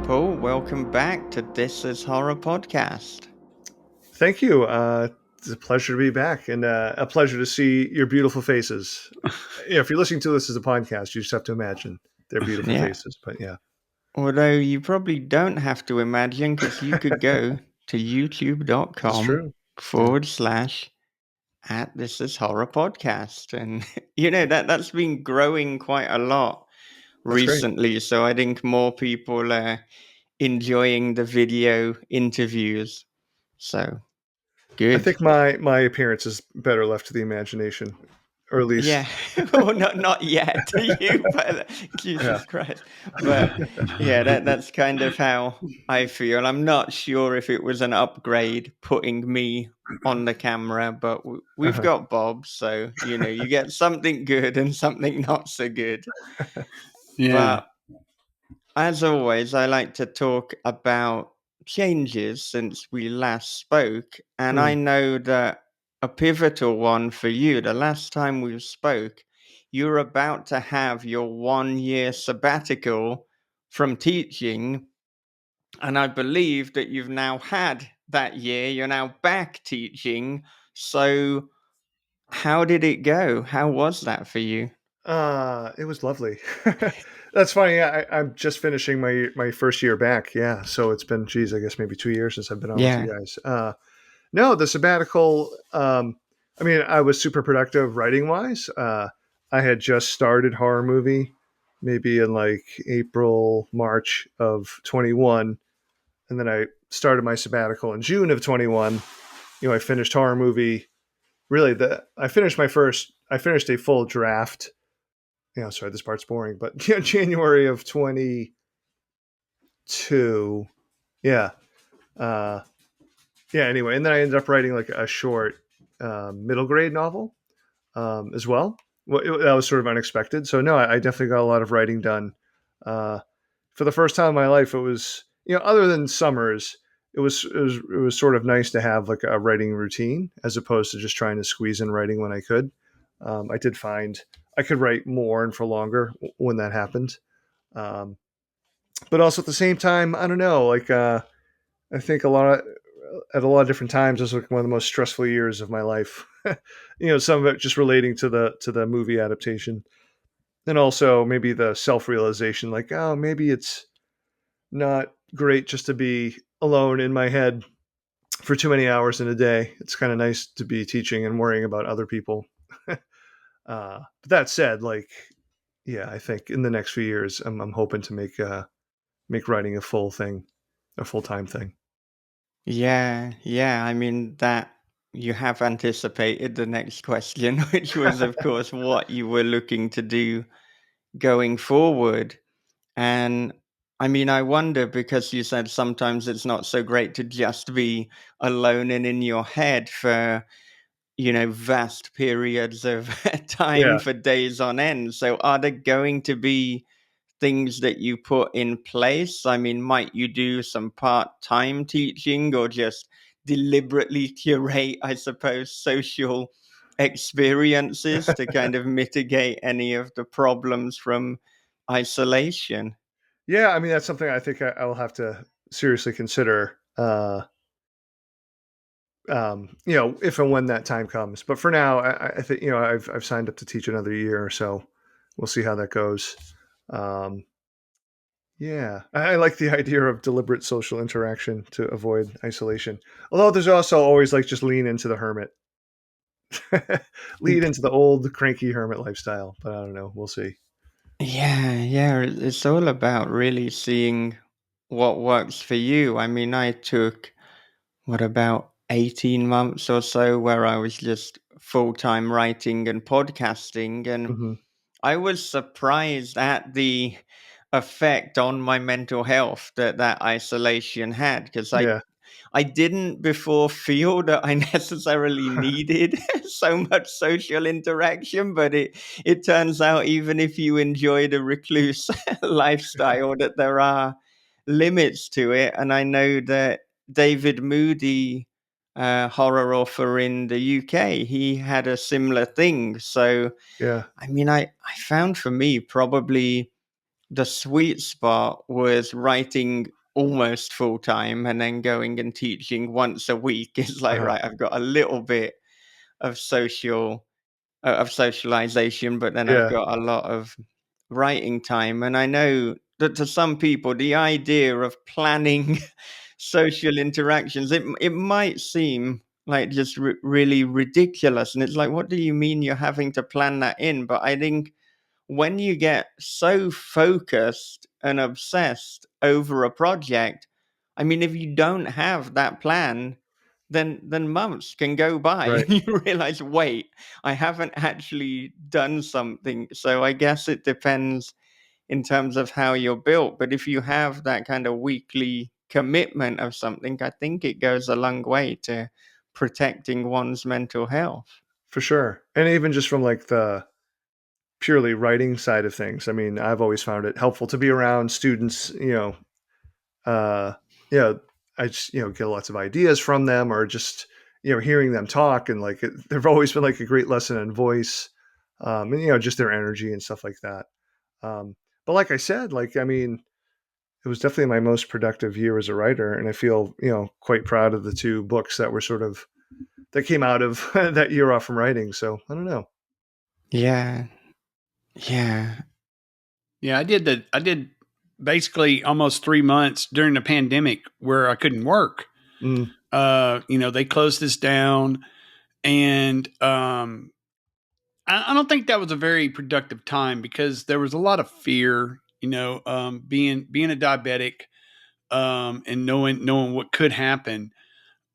Paul. Welcome back to This Is Horror Podcast. Thank you. It's a pleasure to be back and a pleasure to see your beautiful faces. If you're listening to this as a podcast, you just have to imagine their beautiful Yeah. faces. But yeah, Although you probably don't have to imagine because you could go to it's youtube.com true. Yeah, forward slash at This Is Horror Podcast. And, that's been growing quite a lot that's great. recently. So I think more people are enjoying the video interviews. So I good. think my appearance is better left to the imagination, or at Yeah, least, well, not yet to you, but yeah. Jesus Christ. But yeah, that's kind of how I feel. I'm not sure if it was an upgrade putting me on the camera, but we've Uh-huh. got Bob, so you get something good and something not so good. Yeah. But as always, I like to talk about changes since we last spoke, and I Mm. know that a pivotal one for you, the last time we spoke, you're about to have your 1 year sabbatical from teaching, and I believe that you've now had that year, you're now back teaching. So, how did it go? How was that for you? It was lovely. That's funny. Yeah, I'm just finishing my first year back. Yeah, so it's been, geez, I guess maybe 2 years since I've been on with Yeah. you guys. No, the sabbatical. I mean, I was super productive writing wise. I had just started horror movie, maybe in like April, March of 21, and then I started my sabbatical in June of 21. I finished horror movie. Really, I finished a full draft. Sorry, this part's boring, but January of 22. Yeah. Uh, yeah, anyway, and then I ended up writing like a short middle grade novel as well. That was sort of unexpected. So no, I definitely got a lot of writing done. Uh, for the first time in my life, it was, other than summers, it was sort of nice to have like a writing routine as opposed to just trying to squeeze in writing when I could. I did find I could write more and for longer when that happened. Um, but also at the same time, I don't know, like I think at a lot of different times, it was like one of the most stressful years of my life. Some of it just relating to the movie adaptation, and also maybe the self realization, like, oh, maybe it's not great just to be alone in my head for too many hours in a day. It's kind of nice to be teaching and worrying about other people. But that said, like, yeah, I think in the next few years, I'm hoping to make writing a full thing, a full time thing. Yeah, yeah. I mean, that you have anticipated the next question, which was, of course, what you were looking to do going forward. And I mean, I wonder because you said sometimes it's not so great to just be alone and in your head for, vast periods of time Yeah. for days on end. So, are there going to be things that you put in place? I mean, might you do some part-time teaching or just deliberately curate, I suppose, social experiences to kind of mitigate any of the problems from isolation? Yeah, I mean that's something I think I will have to seriously consider. If and when that time comes. But for now, I think I've signed up to teach another year or so. We'll see how that goes. Um, yeah, I like the idea of deliberate social interaction to avoid isolation. Although there's also always like just lean into the hermit, lead into the old cranky hermit lifestyle. But I don't know. We'll see. Yeah, yeah, it's all about really seeing what works for you. I mean, I took about 18 months or so where I was just full-time writing and podcasting, and Hmm. I was surprised at the effect on my mental health that isolation had because Yeah. I didn't before feel that I necessarily needed so much social interaction, but it turns out even if you enjoy the recluse lifestyle, that there are limits to it. And I know that David Moody, horror author in the UK, he had a similar thing. So, Yeah. I mean, I found for me probably the sweet spot was writing almost full time, and then going and teaching once a week is like, Uh-huh. right, I've got a little bit of socialization, but then I've Yeah. got a lot of writing time. And I know that to some people, the idea of planning social interactions, it might seem like just really ridiculous. And it's like, what do you mean you're having to plan that in? But I think when you get so focused and obsessed over a project, I mean, if you don't have that plan, then months can go by Right. and you realize, wait, I haven't actually done something. So I guess it depends in terms of how you're built. But if you have that kind of weekly commitment of something, I think it goes a long way to protecting one's mental health. For sure. And even just from like the purely writing side of things, I mean, I've always found it helpful to be around students, uh, you know, I just, get lots of ideas from them or just, hearing them talk and like, they've always been like a great lesson in voice, and, just their energy and stuff like that. Um, but like I said, like, I mean, it was definitely my most productive year as a writer. And I feel, quite proud of the two books that were sort of, that came out of that year off from writing. So I don't know. Yeah. Yeah. Yeah, I did basically almost 3 months during the pandemic where I couldn't work. Mm, They closed this down, and I don't think that was a very productive time because there was a lot of fear. Being a diabetic, and knowing what could happen.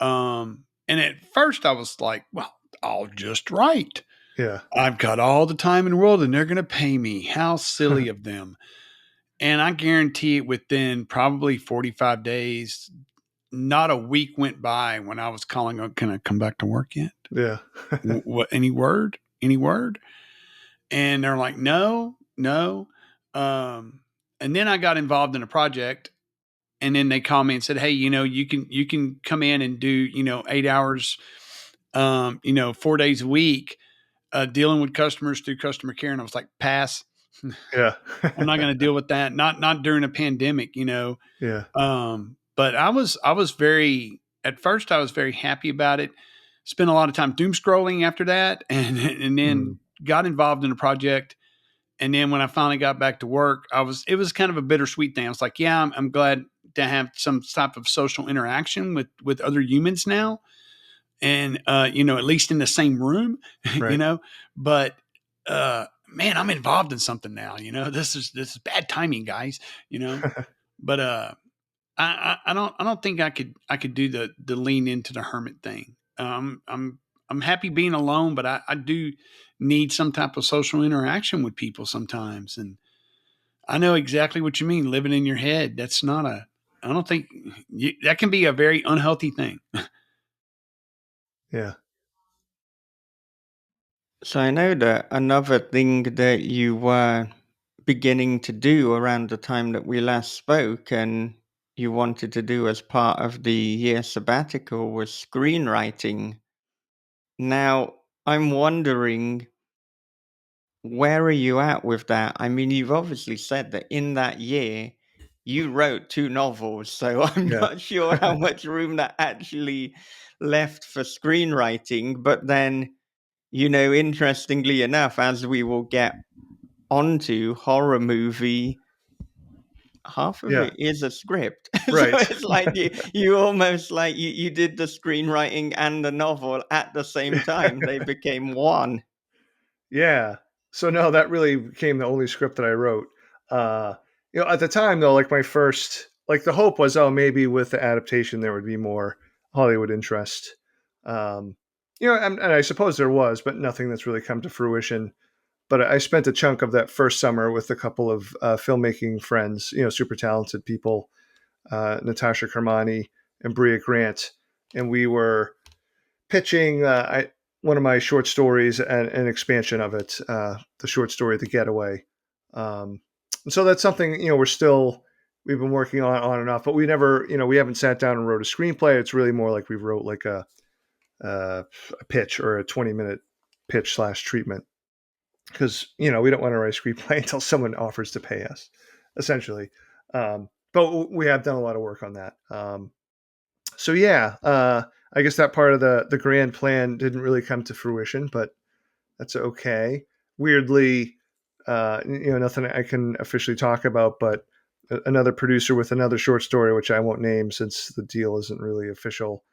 And at first, I was like, "Well, I'll just write. yeah. I've got all the time in the world, and they're going to pay me. How silly of them!" And I guarantee it, within probably 45 days, not a week went by when I was calling, "Oh, can I come back to work yet? Yeah. What? Any word? Any word?" And they're like, "No, no." Um, and then I got involved in a project, and then they called me and said, "Hey, you can come in and do 8 hours, 4 days a week, dealing with customers through customer care." And I was like, "Pass. Yeah. I'm not going to deal with that. Not during a pandemic." Yeah. But I was very at first I was very happy about it. Spent a lot of time doom scrolling after that, and Mm, then got involved in a project. And then when I finally got back to work, it was kind of a bittersweet thing. I was like, yeah, I'm glad to have some type of social interaction with other humans now, and at least in the same room, you right. know. But man, I'm involved in something now. This is bad timing, guys. You know, but I don't think I could do the lean into the hermit thing. I'm happy being alone, but I do need some type of social interaction with people sometimes. And I know exactly what you mean. Living in your head, that's not a. I don't think that can be a very unhealthy thing. Yeah. So I know that another thing that you were beginning to do around the time that we last spoke and you wanted to do as part of the year sabbatical was screenwriting. Now, I'm wondering, where are you at with that? I mean, you've obviously said that in that year you wrote two novels, so I'm Yeah. not sure how much room that actually left for screenwriting. But then, interestingly enough, as we will get onto horror movie, half of Yeah. it is a script. So Right. it's like you almost like you did the screenwriting and the novel at the same time. They became one. Yeah. So no, that really became the only script that I wrote. Uh, at the time though, like my first, like the hope was, oh, maybe with the adaptation there would be more Hollywood interest. Um, and I suppose there was, but nothing that's really come to fruition. But I spent a chunk of that first summer with a couple of filmmaking friends, super talented people, Natasha Kermani and Bria Grant, and we were pitching one of my short stories and an expansion of it, the short story "The Getaway." So that's something we've been working on and off, but we never we haven't sat down and wrote a screenplay. It's really more like we wrote like a pitch or a 20-minute pitch slash treatment because we don't want to write a screenplay until someone offers to pay us, essentially. but we have done a lot of work on that. So yeah, I guess that part of the grand plan didn't really come to fruition, but that's okay. Weirdly, nothing I can officially talk about, but another producer with another short story, which I won't name since the deal isn't really official,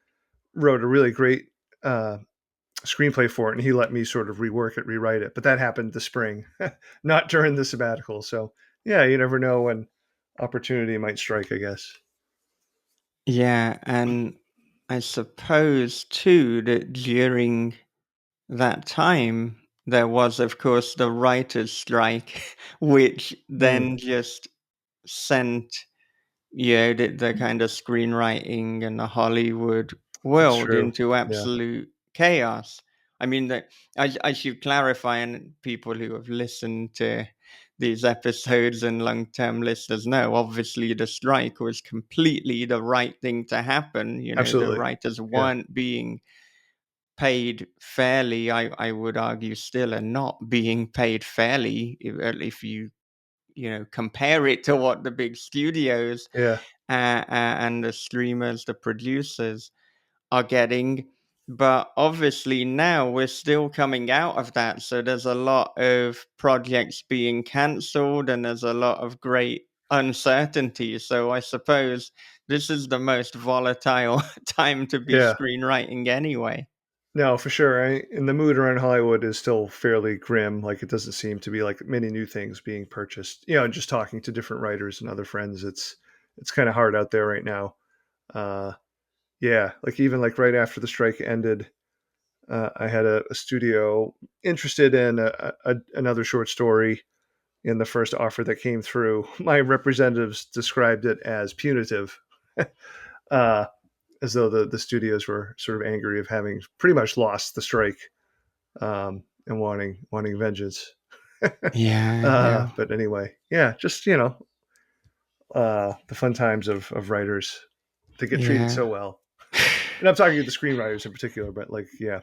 wrote a really great uh, screenplay for it, and he let me sort of rework it, rewrite it. But that happened this spring, not during the sabbatical. So yeah, you never know when opportunity might strike, I guess. Yeah, and I suppose too that during that time there was, of course, the writers' strike, which Mm, then just sent, yeah, the kind of screenwriting and the Hollywood that's world true. into Yeah, absolute chaos. I mean, that I should clarify, and people who have listened to these episodes and long-term listeners know, obviously, the strike was completely the right thing to happen. You know, the absolutely. writers Yeah, weren't being paid fairly. I would argue still are not being paid fairly if you compare it to what the big studios yeah, and the streamers, the producers are getting. But obviously, now we're still coming out of that. So there's a lot of projects being cancelled and there's a lot of great uncertainty. So I suppose this is the most volatile time to be yeah. screenwriting anyway. No, for sure. And the mood around Hollywood is still fairly grim. Like it doesn't seem to be like many new things being purchased. Just talking to different writers and other friends, it's kind of hard out there right now. Uh, yeah, like even like right after the strike ended, I had a studio interested in another short story. In the first offer that came through, my representatives described it as punitive, uh, as though the studios were sort of angry of having pretty much lost the strike, and wanting vengeance. Yeah, yeah, But anyway, yeah, just the fun times of writers. They get treated yeah. so well, and I'm talking to the screenwriters in particular. But like, yeah,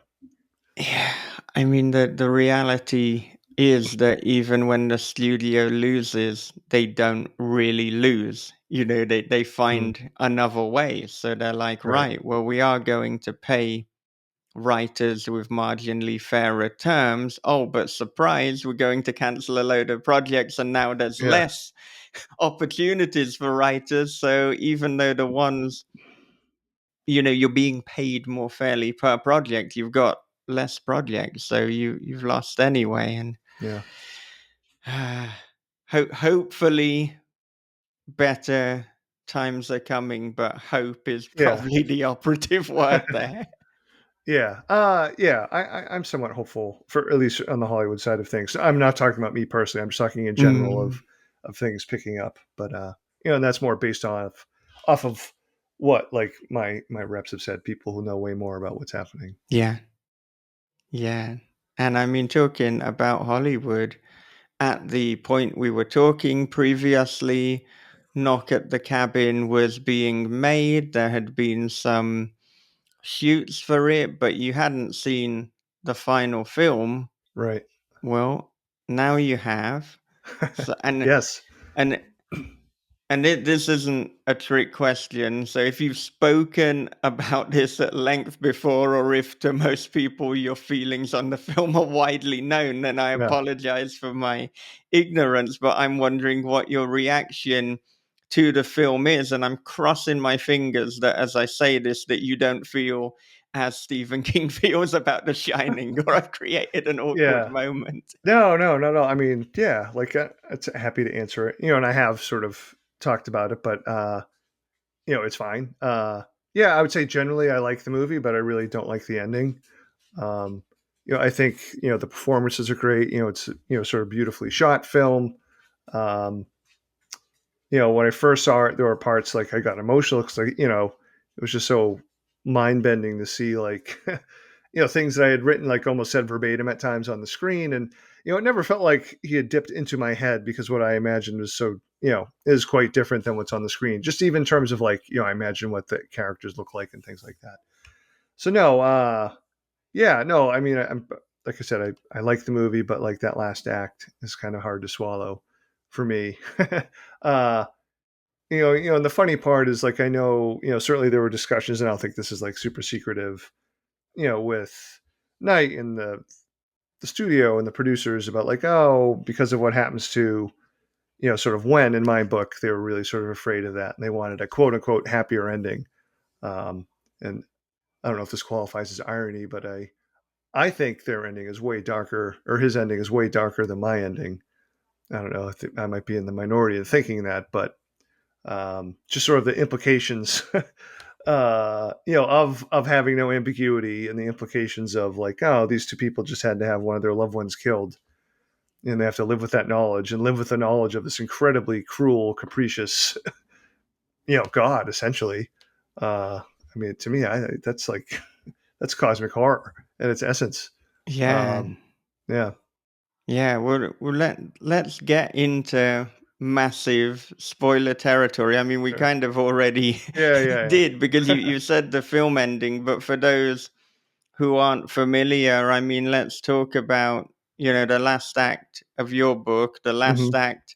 Yeah, I mean the reality is that even when the studio loses, they don't really lose. You know, they mm, find another way. So they're like, right, right, well, we are going to pay writers with marginally fairer terms. Oh, but surprise, we're going to cancel a load of projects, and now there's yeah, less opportunities for writers. So even though the ones, you're being paid more fairly per project, you've got less projects, so you've lost anyway. And yeah, hopefully better times are coming, but hope is yeah. probably the operative word there. Yeah, yeah. I'm somewhat hopeful for at least on the Hollywood side of things. I'm not talking about me personally. I'm just talking in general Mm, of things picking up. But and that's more based off of what like my reps have said. People who know way more about what's happening. yeah, yeah. And I mean, talking about Hollywood, at the point we were talking previously, Knock at the Cabin was being made. There had been some shoots for it, but you hadn't seen the final film. Right. Well, now you have. So, Yes. and this isn't a trick question. So if you've spoken about this at length before, or if to most people your feelings on the film are widely known, then I Yeah. apologize for my ignorance. But I'm wondering what your reaction to the film is, and I'm crossing my fingers that as I say this, that you don't feel as Stephen King feels about The Shining, or I've created an awkward Yeah. moment. No, no, no, no. I mean, yeah. Like, it's happy to answer it. And I have sort of talked about it, but it's fine. Yeah, I would say generally I like the movie, but I really don't like the ending. Um, I think the performances are great. It's sort of beautifully shot film. Um, when I first saw it, there were parts like I got emotional because like it was just so mind bending to see like things that I had written like almost said verbatim at times on the screen, and it never felt like he had dipped into my head because what I imagined was so is quite different than what's on the screen. Just even in terms of like I imagine what the characters look like and things like that. So no, yeah, no, I mean, I'm like I said, I like the movie, but like that last act is kind of hard to swallow for me. uh, and the funny part is like I know, certainly there were discussions, and I don't think this is like super secretive, with Knight and the studio and the producers about like, oh, because of what happens to, sort of when in my book, they were really sort of afraid of that, and they wanted a quote unquote happier ending. And I don't know if this qualifies as irony, but I think their ending is way darker, or his ending is way darker than my ending. I don't know. I might be in the minority in thinking that, but just sort of the implications, of having no ambiguity, and the implications of like, oh, these two people just had to have one of their loved ones killed, and they have to live with that knowledge, and live with the knowledge of this incredibly cruel, capricious, God, essentially. I mean, to me, that's like that's cosmic horror at its essence. Yeah. Um, yeah, Yeah, let's get into massive spoiler territory. I mean, we sure. kind of already Yeah, yeah, did, because yeah. you said the film ending, but for those who aren't familiar, I mean, let's talk about, the last act of your book, the last hmm act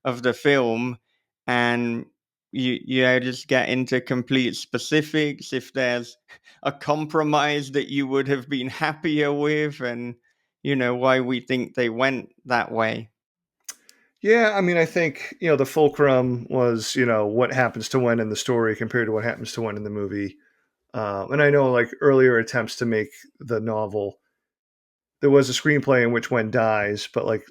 of the film, and just get into complete specifics, if there's a compromise that you would have been happier with, and why we think they went that way. Yeah, I mean, I think the fulcrum was what happens to Wen in the story compared to what happens to Wen in the movie. And I know like earlier attempts to make the novel, there was a screenplay in which Wen dies, but like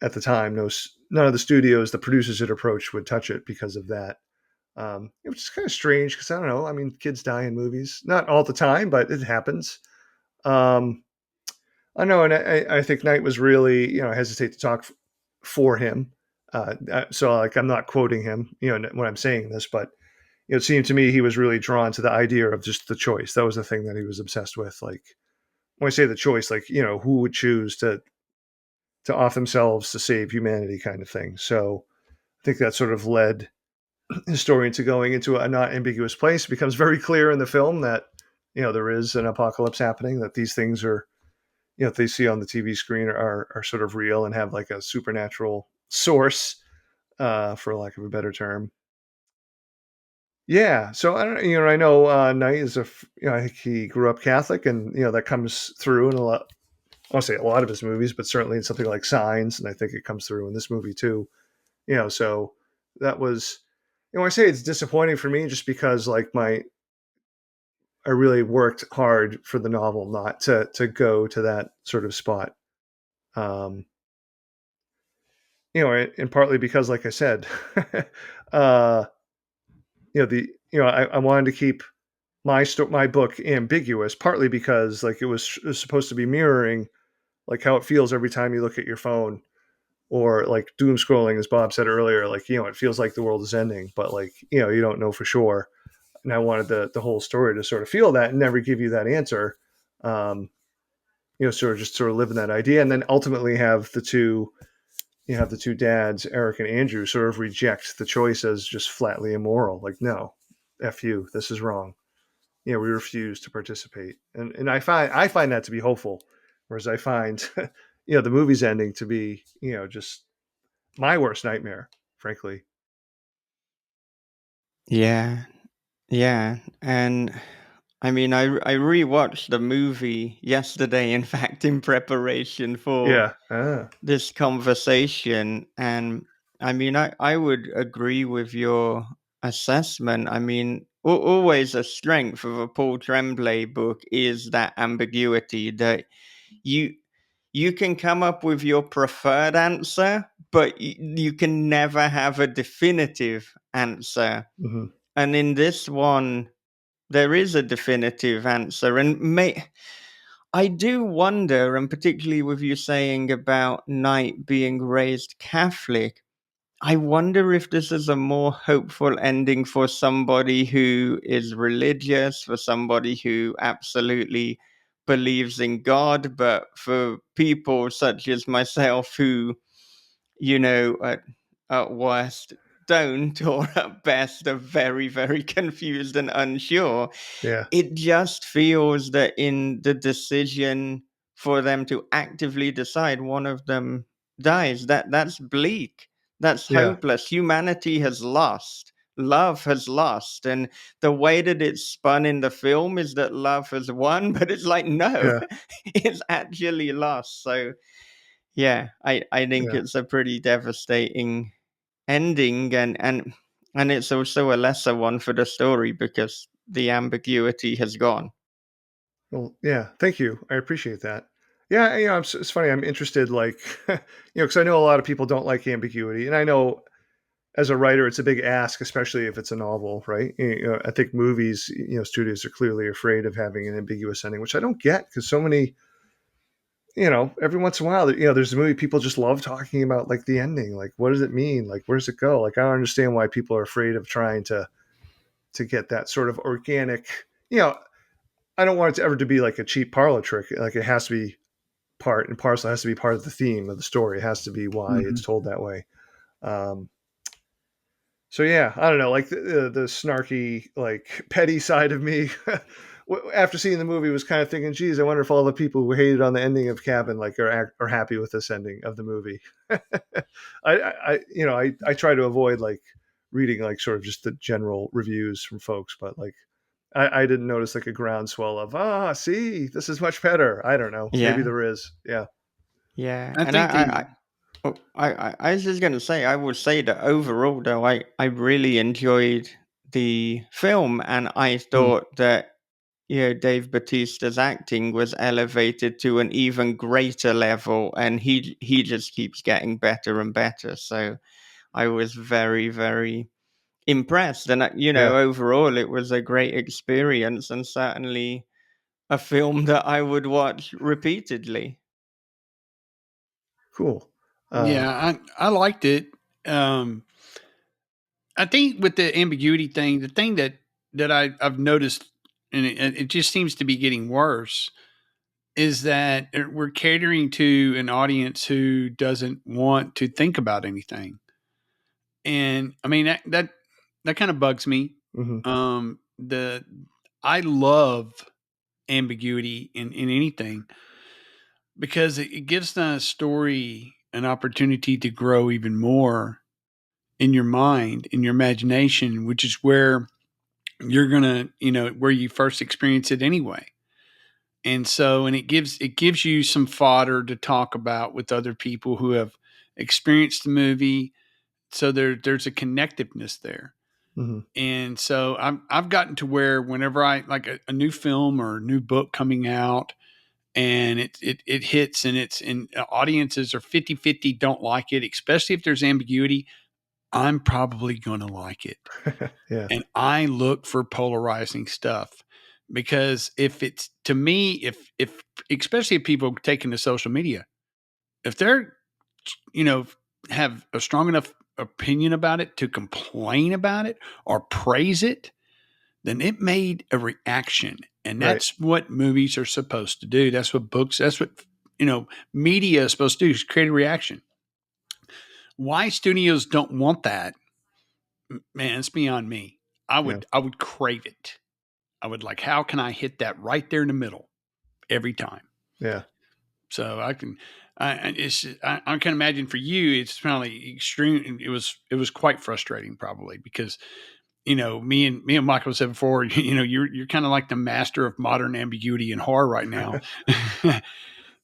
at the time, none of the studios the producers had approached would touch it because of that. Which is kind of strange because I don't know. I mean, kids die in movies, not all the time, but it happens. Um, I know, and I think Knight was really, I hesitate to talk for him. So, like, I'm not quoting him, when I'm saying this, but it seemed to me he was really drawn to the idea of just the choice. That was the thing that he was obsessed with. Like, when I say the choice, like, who would choose to off themselves to save humanity, kind of thing. So, I think that sort of led historian to going into a not ambiguous place. It becomes very clear in the film that there is an apocalypse happening, that these things are they see on the TV screen are sort of real and have like a supernatural source, for lack of a better term. Yeah, so I don't I know Knight is I think he grew up Catholic, and that comes through in a lot. I won't say a lot of his movies, but certainly in something like Signs, and I think it comes through in this movie too. So that was I say it's disappointing for me just because like my I really worked hard for the novel not to go to that sort of spot. Um, and partly because, like I said, uh, the I wanted to keep my book ambiguous, partly because like it was supposed to be mirroring like how it feels every time you look at your phone, or like doom scrolling, as Bob said earlier. Like it feels like the world is ending, but like you don't know for sure. And I wanted the whole story to sort of feel that and never give you that answer. Um, sort of just sort of live in that idea, and then ultimately have the two have the two dads, Eric and Andrew, sort of reject the choice as just flatly immoral. Like, no, F you, this is wrong. We refuse to participate. And I find that to be hopeful. Whereas I find, the movie's ending to be, just my worst nightmare, frankly. Yeah, yeah, and I mean, I rewatched the movie yesterday, in fact, in preparation for Yeah. this conversation, and I mean, I would agree with your assessment. I mean, always a strength of a Paul Tremblay book is that ambiguity, that you you can come up with your preferred answer, but you can never have a definitive answer. hmm And in this one, there is a definitive answer. And I do wonder, and particularly with you saying about Knight being raised Catholic, I wonder if this is a more hopeful ending for somebody who is religious, for somebody who absolutely believes in God, but for people such as myself who, at worst don't, or at best are very, very confused and unsure. Yeah. It just feels that in the decision for them to actively decide, one of them dies. That's bleak. That's Yeah. hopeless. Humanity has lost. love has lost. And the way that it's spun in the film is that love has won, but it's like, no, Yeah. it's actually lost. So yeah, I think Yeah. it's a pretty devastating ending, and it's also a lesser one for the story because the ambiguity has gone. Well, yeah. Thank you. I appreciate that. Yeah. It's funny. I'm interested, like, because I know a lot of people don't like ambiguity, and I know as a writer, it's a big ask, especially if it's a novel, right? I think movies, studios are clearly afraid of having an ambiguous ending, which I don't get because so many, every once in a while, there's a movie people just love talking about, like the ending, like what does it mean, like where does it go? Like I don't understand why people are afraid of trying to get that sort of organic. I don't want it to ever to be like a cheap parlor trick. Like it has to be part and parcel. It has to be part of the theme of the story. It has to be why it's Mhm. told that way. Um, So yeah, I don't know, like the snarky, like petty side of me, after seeing the movie, was kind of thinking, "Geez, I wonder if all the people who hated on the ending of Cabin like are happy with this ending of the movie." I try to avoid like reading like sort of just the general reviews from folks, but like I didn't notice like a groundswell of see, this is much better. I don't know, maybe Yeah, there is. Yeah, yeah, I and think the I was just gonna say, I would say that overall, though, I really enjoyed the film, and I mm, thought that Dave Bautista's acting was elevated to an even greater level, and he just keeps getting better and better. So I was very, very impressed, and yeah, overall, it was a great experience, and certainly a film that I would watch repeatedly. cool. Uh, yeah, I liked it. Um, I think with the ambiguity thing, the thing that I've noticed, and it just seems to be getting worse, is that we're catering to an audience who doesn't want to think about anything, and I mean that kind of bugs me. mhm, The I love ambiguity in anything because it gives the story an opportunity to grow even more in your mind, in your imagination, which is where you're gonna, where you first experience it anyway. And so, and it gives you some fodder to talk about with other people who have experienced the movie. So there's a connectiveness there. mhm, And so I've gotten to where whenever I like a new film or a new book coming out and it hits and it's and audiences are 50-50 don't like it, especially if there's ambiguity, I'm probably going to like it. yeah, And I look for polarizing stuff because if it's to me, if especially if people taking to social media, if they're you know have a strong enough opinion about it to complain about it or praise it, then it made a reaction. And right, that's what movies are supposed to do. That's what books, that's what, media is supposed to do is create a reaction. Why studios don't want that, man, it's beyond me. I yeah, would, I would crave it. I would like, how can I hit that right there in the middle every time? yeah, So I can, I can imagine for you, it's probably extreme. It was quite frustrating probably because me and Michael said before, you're kind of like the master of modern ambiguity and horror right now.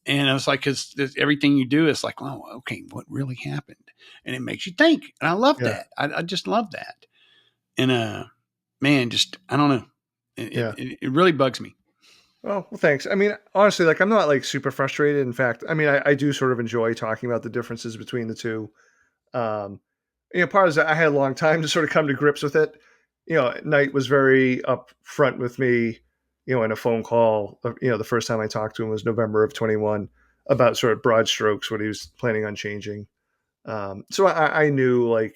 And I was like, because everything you do is like, oh, okay, what really happened? And it makes you think. And I love yeah, that. I just love that. And man, just I don't know. It, yeah. it really bugs me. Well, thanks. I mean, honestly, like I'm not like super frustrated. In fact, I mean, I do sort of enjoy talking about the differences between the two. Um, part of that I had a long time to sort of come to grips with it. Knight was very upfront with me. In a phone call. The first time I talked to him was November of 21 about sort of broad strokes what he was planning on changing. So I knew like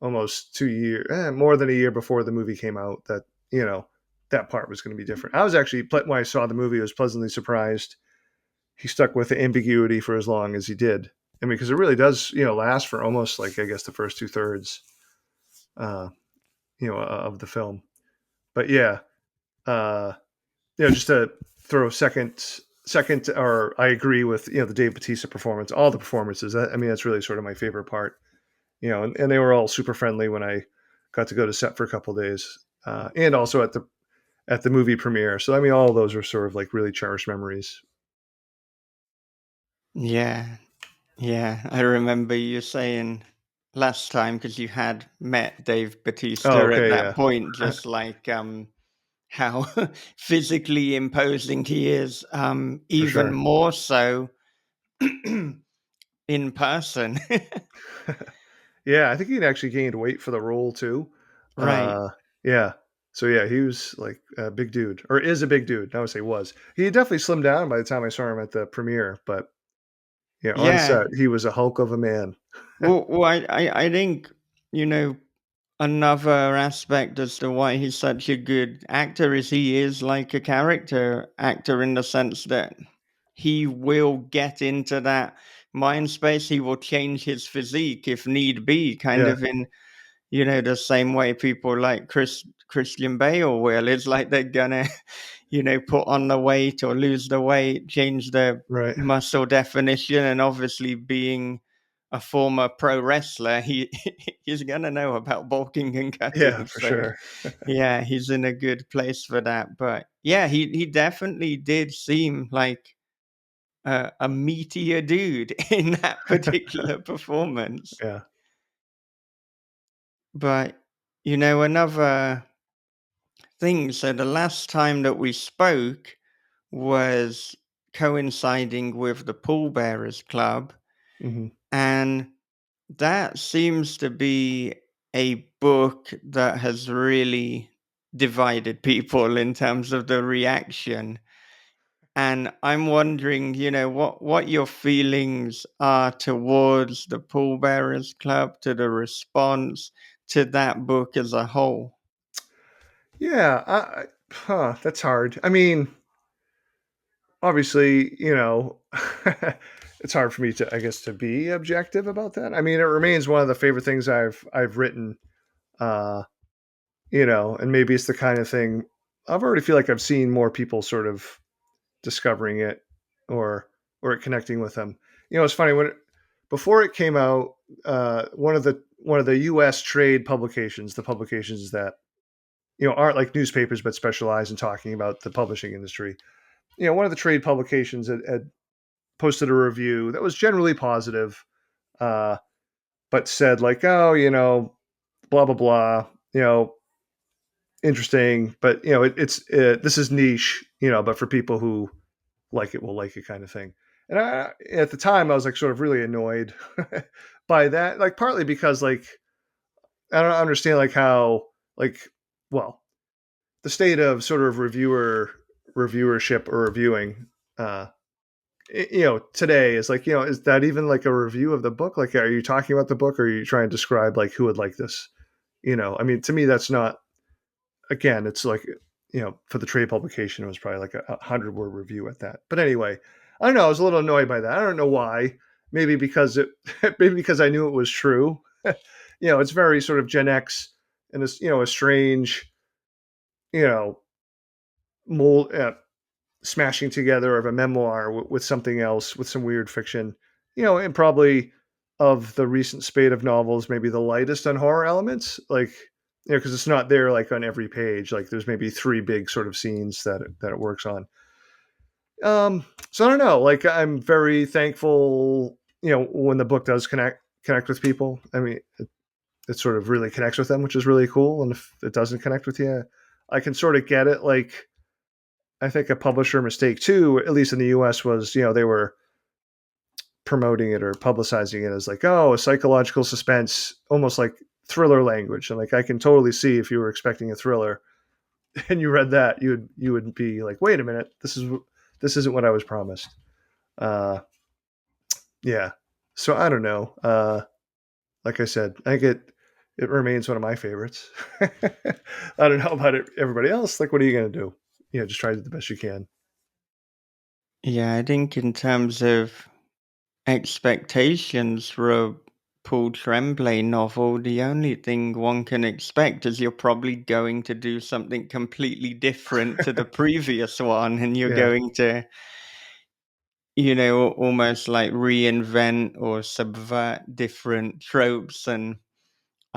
almost 2 years, more than a year before the movie came out that you know that part was going to be different. I was actually when I saw the movie, I was pleasantly surprised he stuck with the ambiguity for as long as he did. I mean, because it really does last for almost like I guess the first 2/3 uh, of the film. But yeah, uh, just to throw second, or I agree with the Dave Bautista performance, all the performances. I mean, that's really sort of my favorite part. And they were all super friendly when I got to go to set for a couple days, and also at the movie premiere. So I mean, all of those are sort of like really cherished memories. Yeah. Yeah. I remember you saying last time, because you had met Dave Oh, Bautista at okay, that yeah, point, just like how physically imposing he is, for even sure. more so in person. Yeah, I think he'd actually gained weight for the role too. Right. Yeah. So yeah, he was like a big dude, or is a big dude. I would say was. He definitely slimmed down by the time I saw him at the premiere, but yeah, on Yeah. set he was a hulk of a man. Well, I think, you know, another aspect as to why he's such a good actor is he is like a character actor in the sense that he will get into that mind space. He will change his physique if need be, kind Yeah, of in, the same way people like Christian Bale will. It's like they're gonna, put on the weight or lose the weight, change their right. muscle definition, and obviously being a former pro wrestler, he he's gonna know about bulking and Yeah, cutting. for So sure. yeah, he's in a good place for that. But yeah, he definitely did seem like a meatier dude in that particular performance. Yeah. But another thing. So the last time that we spoke was coinciding with the Pallbearers Club, Hmm. and that seems to be a book that has really divided people in terms of the reaction. And I'm wondering, what your feelings are towards the Pallbearers Club, to the response to that book as a whole. Yeah, that's hard. I mean, obviously, it's hard for me to, I guess, to be objective about that. I mean, it remains one of the favorite things I've written. Uh, and maybe it's the kind of thing I've already feel like I've seen more people sort of discovering it or it connecting with them. It's funny before it came out, one of the U.S. trade publications, the publications that aren't like newspapers but specialize in talking about the publishing industry. One of the trade publications had posted a review that was generally positive, uh, but said like, oh, blah blah blah, interesting, but this is niche, but for people who like it will like it kind of thing. And at the time, I was like sort of really annoyed by that, like partly because like I don't understand like how like well the state of sort of reviewership or reviewing uh today is like, is that even like a review of the book? Like, are you talking about the book, or are you trying to describe like who would like this? I mean, to me, that's not. Again, it's like, for the trade publication, it was probably like a 100-word review at that. But anyway, I don't know. I was a little annoyed by that. I don't know why. Maybe because maybe because I knew it was true. It's very sort of Gen X, and it's a strange, you know, mold. Smashing together of a memoir with something else, with some weird fiction, and probably of the recent spate of novels, maybe the lightest on horror elements, like, because it's not there like on every page. Like there's maybe three big sort of scenes that it works on. So I don't know. Like I'm very thankful, when the book does connect with people. I mean, it sort of really connects with them, which is really cool. And if it doesn't connect with you, I can sort of get it. Like I think a publisher mistake too, at least in the US, was, they were promoting it or publicizing it as like, oh, a psychological suspense, almost like thriller language. And like I can totally see if you were expecting a thriller and you read that, you would be like, wait a minute, this isn't what I was promised. Uh yeah. So I don't know. Like I said, I think it remains one of my favorites. I don't know about everybody else. Like, what are you gonna do? Just try to do the best you can. Yeah, I think in terms of expectations for a Paul Tremblay novel, the only thing one can expect is you're probably going to do something completely different to the previous one, and you're Yeah. going to, almost like reinvent or subvert different tropes and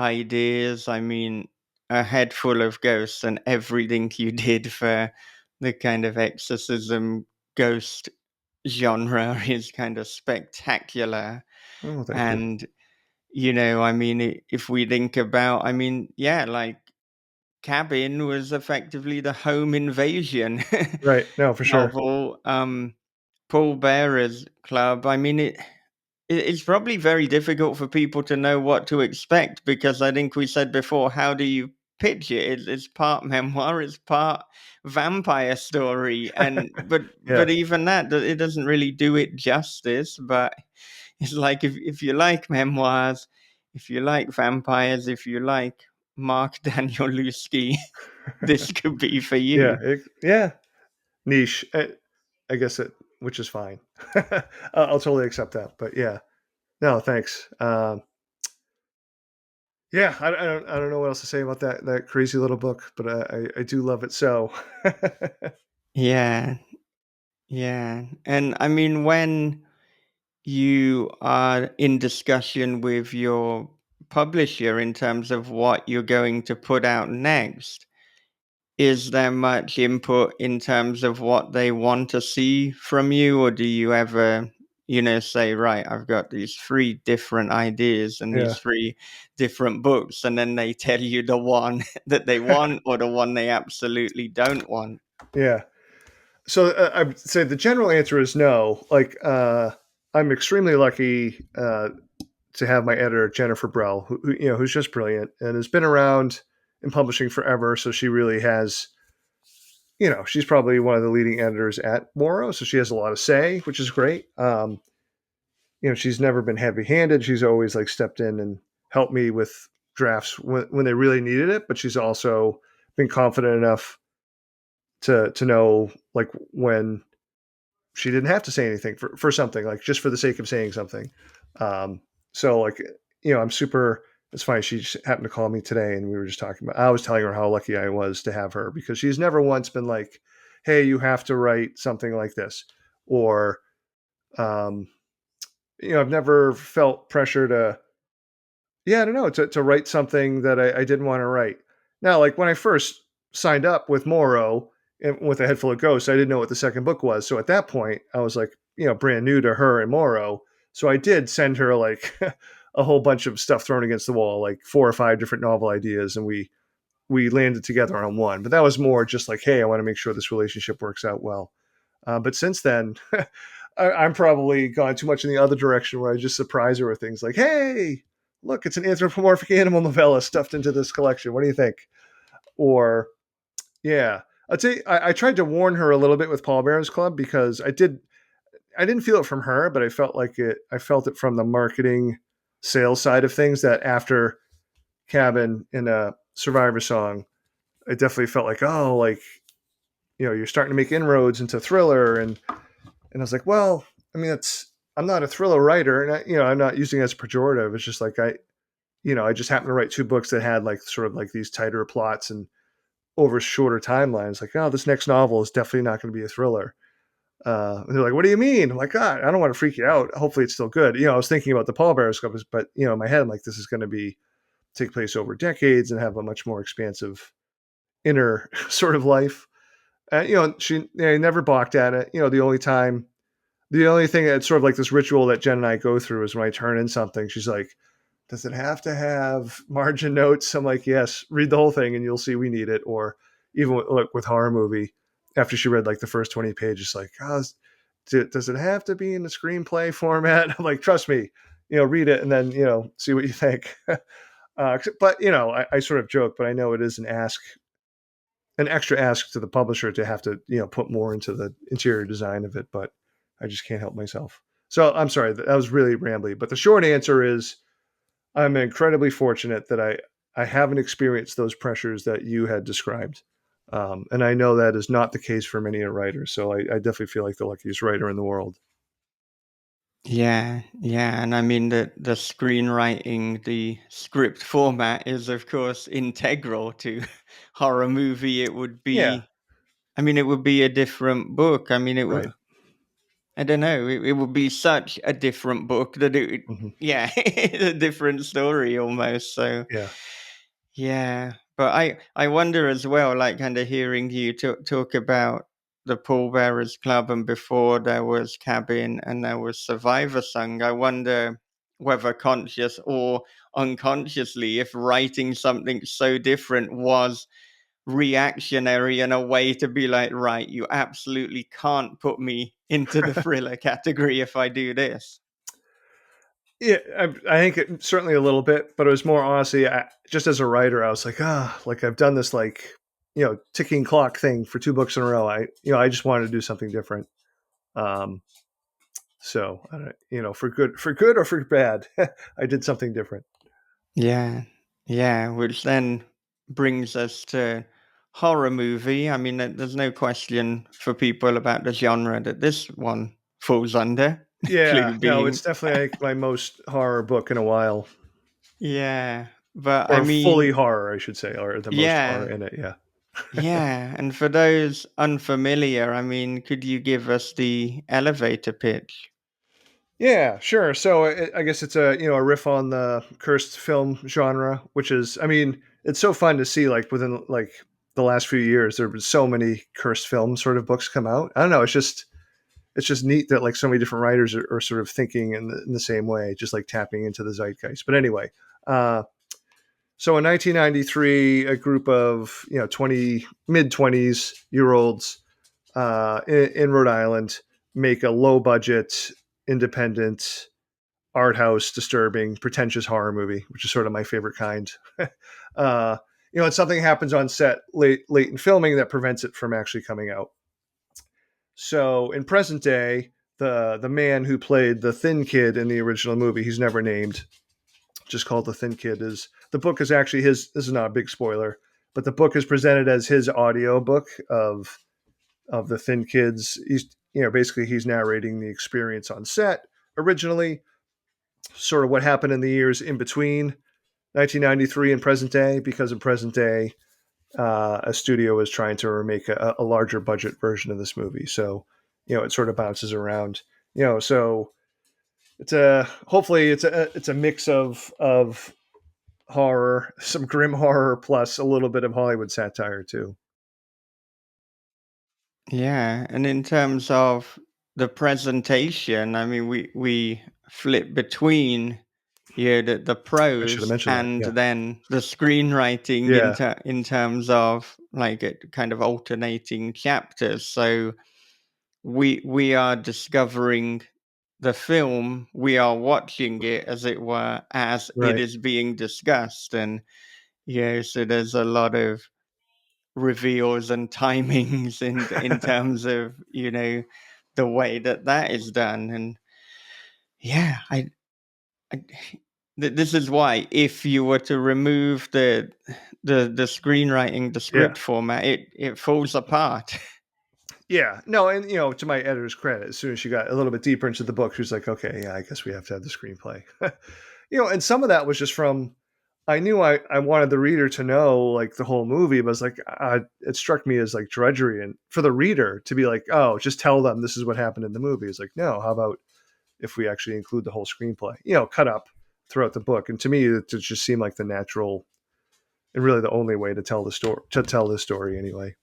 ideas. I mean, a head full of ghosts, and everything you did for the kind of exorcism ghost genre is kind of spectacular. Oh, thank you. And, you know, I mean, if we think about, I mean, yeah, like Cabin was effectively the home invasion Right. No, for sure. novel. Pallbearer's Club, I mean, it's probably very difficult for people to know what to expect because I think we said before, how do you pitch it? It's part memoir, it's part vampire story, and Yeah. but even that, it doesn't really do it justice. But it's like if you like memoirs, if you like vampires, if you like Mark Danielewski, this could be for Yeah. you. Yeah. Niche. I guess it, which is fine. I'll totally accept that. But yeah, no, thanks. Yeah, I don't know what else to say about that crazy little book, but I do love it so. Yeah, yeah, and I mean when you are in discussion with your publisher in terms of what you're going to put out next, is there much input in terms of what they want to see from you, or do you ever, you know, say, right, I've got these three different ideas and Yeah. these three different books, and then they tell you the one that they want or the one they absolutely don't want? Yeah. So I would say the general answer is no. Like, I'm extremely lucky to have my editor Jennifer Brell, who's just brilliant and has been around in publishing forever. So she really has, she's probably one of the leading editors at Moro, so she has a lot of say, which is great. She's never been heavy-handed. She's always like stepped in and helped me with drafts when they really needed it. But she's also been confident enough to know like when she didn't have to say anything for something, like just for the sake of saying something. Um, so like, I'm super, it's funny. She just happened to call me today and we were just talking about, I was telling her how lucky I was to have her because she's never once been like, hey, you have to write something like this. Or, um, I've never felt pressure to, yeah, I don't know, to write something that I didn't want to write. Now, like when I first signed up with Moro and with a head full of ghosts, I didn't know what the second book was. So at that point, I was like, brand new to her and Moro. So I did send her like a whole bunch of stuff thrown against the wall, like 4 or 5 different novel ideas, and we landed together on one. But that was more just like, hey, I want to make sure this relationship works out well. But since then, I'm probably gone too much in the other direction where I just surprise her with things like, hey, look, it's an anthropomorphic animal novella stuffed into this collection. What do you think? Or, yeah. I'd say I tried to warn her a little bit with Pallbearer's Club because I didn't feel it from her, but I felt it from the marketing sales side of things that after Cabin in a Survivor Song, I definitely felt like, oh, like, you're starting to make inroads into thriller. And I was like, well, I mean, I'm not a thriller writer, and I'm not using it as a pejorative. It's just like I just happened to write 2 books that had like sort of like these tighter plots and over shorter timelines. Like, oh, this next novel is definitely not going to be a thriller. And they're like, what do you mean? I'm like, God, I don't want to freak you out. Hopefully, it's still good. I was thinking about the Pallbearer stuff, but in my head, I'm like, this is going to be take place over decades and have a much more expansive inner sort of life. She never balked at it. The only thing that's sort of like this ritual that Jen and I go through is when I turn in something, she's like, does it have to have margin notes? I'm like, yes, read the whole thing and you'll see we need it. Or even with horror movie, after she read like the first 20 pages, like, oh, does it have to be in the screenplay format? I'm like, trust me, read it and then, see what you think. But, I sort of joke, but I know it is an extra ask to the publisher to have to put more into the interior design of it, but I just can't help myself. So I'm sorry that was really rambly, but the short answer is I'm incredibly fortunate that I haven't experienced those pressures that you had described, and I know that is not the case for many a writer. So I definitely feel like the luckiest writer in the world. Yeah, yeah, and I mean the screenwriting, the script format is of course integral to horror movie. It would Yeah, be, I mean, it would be a different book. I mean, it right. would, I don't know. It would be such a different book that it, Mhm. yeah, a different story almost. So Yeah. yeah, but I wonder as well, like kind of hearing you talk about the Pallbearers Club, and before there was Cabin and there was Survivor Song. I wonder whether conscious or unconsciously, if writing something so different was reactionary and a way to be like, right, you absolutely can't put me into the thriller category if I do this. Yeah, I think certainly a little bit, but it was more honestly, just as a writer, I was like, like I've done this like, ticking clock thing for 2 books in a row. I just wanted to do something different. Um, so I don't, for good or for bad, I did something different. Yeah, yeah, which then brings us to horror movie. I mean, there's no question for people about the genre that this one falls under. Yeah, Clue no, it's being, definitely like my most horror book in a while, yeah, but I or fully mean, horror, I should say, or the most horror yeah, in it. Yeah. yeah. And for those unfamiliar, I mean, could you give us the elevator pitch? Yeah, sure. So I guess it's a riff on the cursed film genre, which is, I mean, it's so fun to see like within like the last few years there have been so many cursed film sort of books come out. I don't know, it's just neat that like so many different writers are sort of thinking in the same way, just like tapping into the zeitgeist. But anyway, uh, so in 1993, a group of 20 mid 20s year olds in Rhode Island make a low budget independent art house, disturbing, pretentious horror movie, which is sort of my favorite kind. uh, and something happens on set late in filming that prevents it from actually coming out. So in present day, the man who played the Thin Kid in the original movie, he's never named, just called the Thin Kid. Is the book is actually his? This is not a big spoiler, but the book is presented as his audio book of the Thin Kids. Basically he's narrating the experience on set originally, sort of what happened in the years in between 1993 and present day, because in present day, a studio was trying to remake a larger budget version of this movie. So, it sort of bounces around. So it's a hopefully it's a mix of horror, some grim horror, plus a little bit of Hollywood satire too. Yeah, and in terms of the presentation, I mean, we flip between the I should have prose mentioned that. and Yeah, then the screenwriting yeah, in terms of like it kind of alternating chapters. So we are discovering the film, we are watching it as it were as it right. is being discussed, and yeah, so there's a lot of reveals and timings in terms of the way that that is done. And yeah, I this is why if you were to remove the screenwriting, the Yeah. script format, it falls apart. Yeah, no, and to my editor's credit, as soon as she got a little bit deeper into the book, she was like, "Okay, yeah, I guess we have to have the screenplay." And some of that was just from I knew I wanted the reader to know like the whole movie, but it's like it struck me as like drudgery, and for the reader to be like, "Oh, just tell them this is what happened in the movie." It's like, no, how about if we actually include the whole screenplay, cut up throughout the book? And to me, it just seemed like the natural and really the only way to tell the story anyway.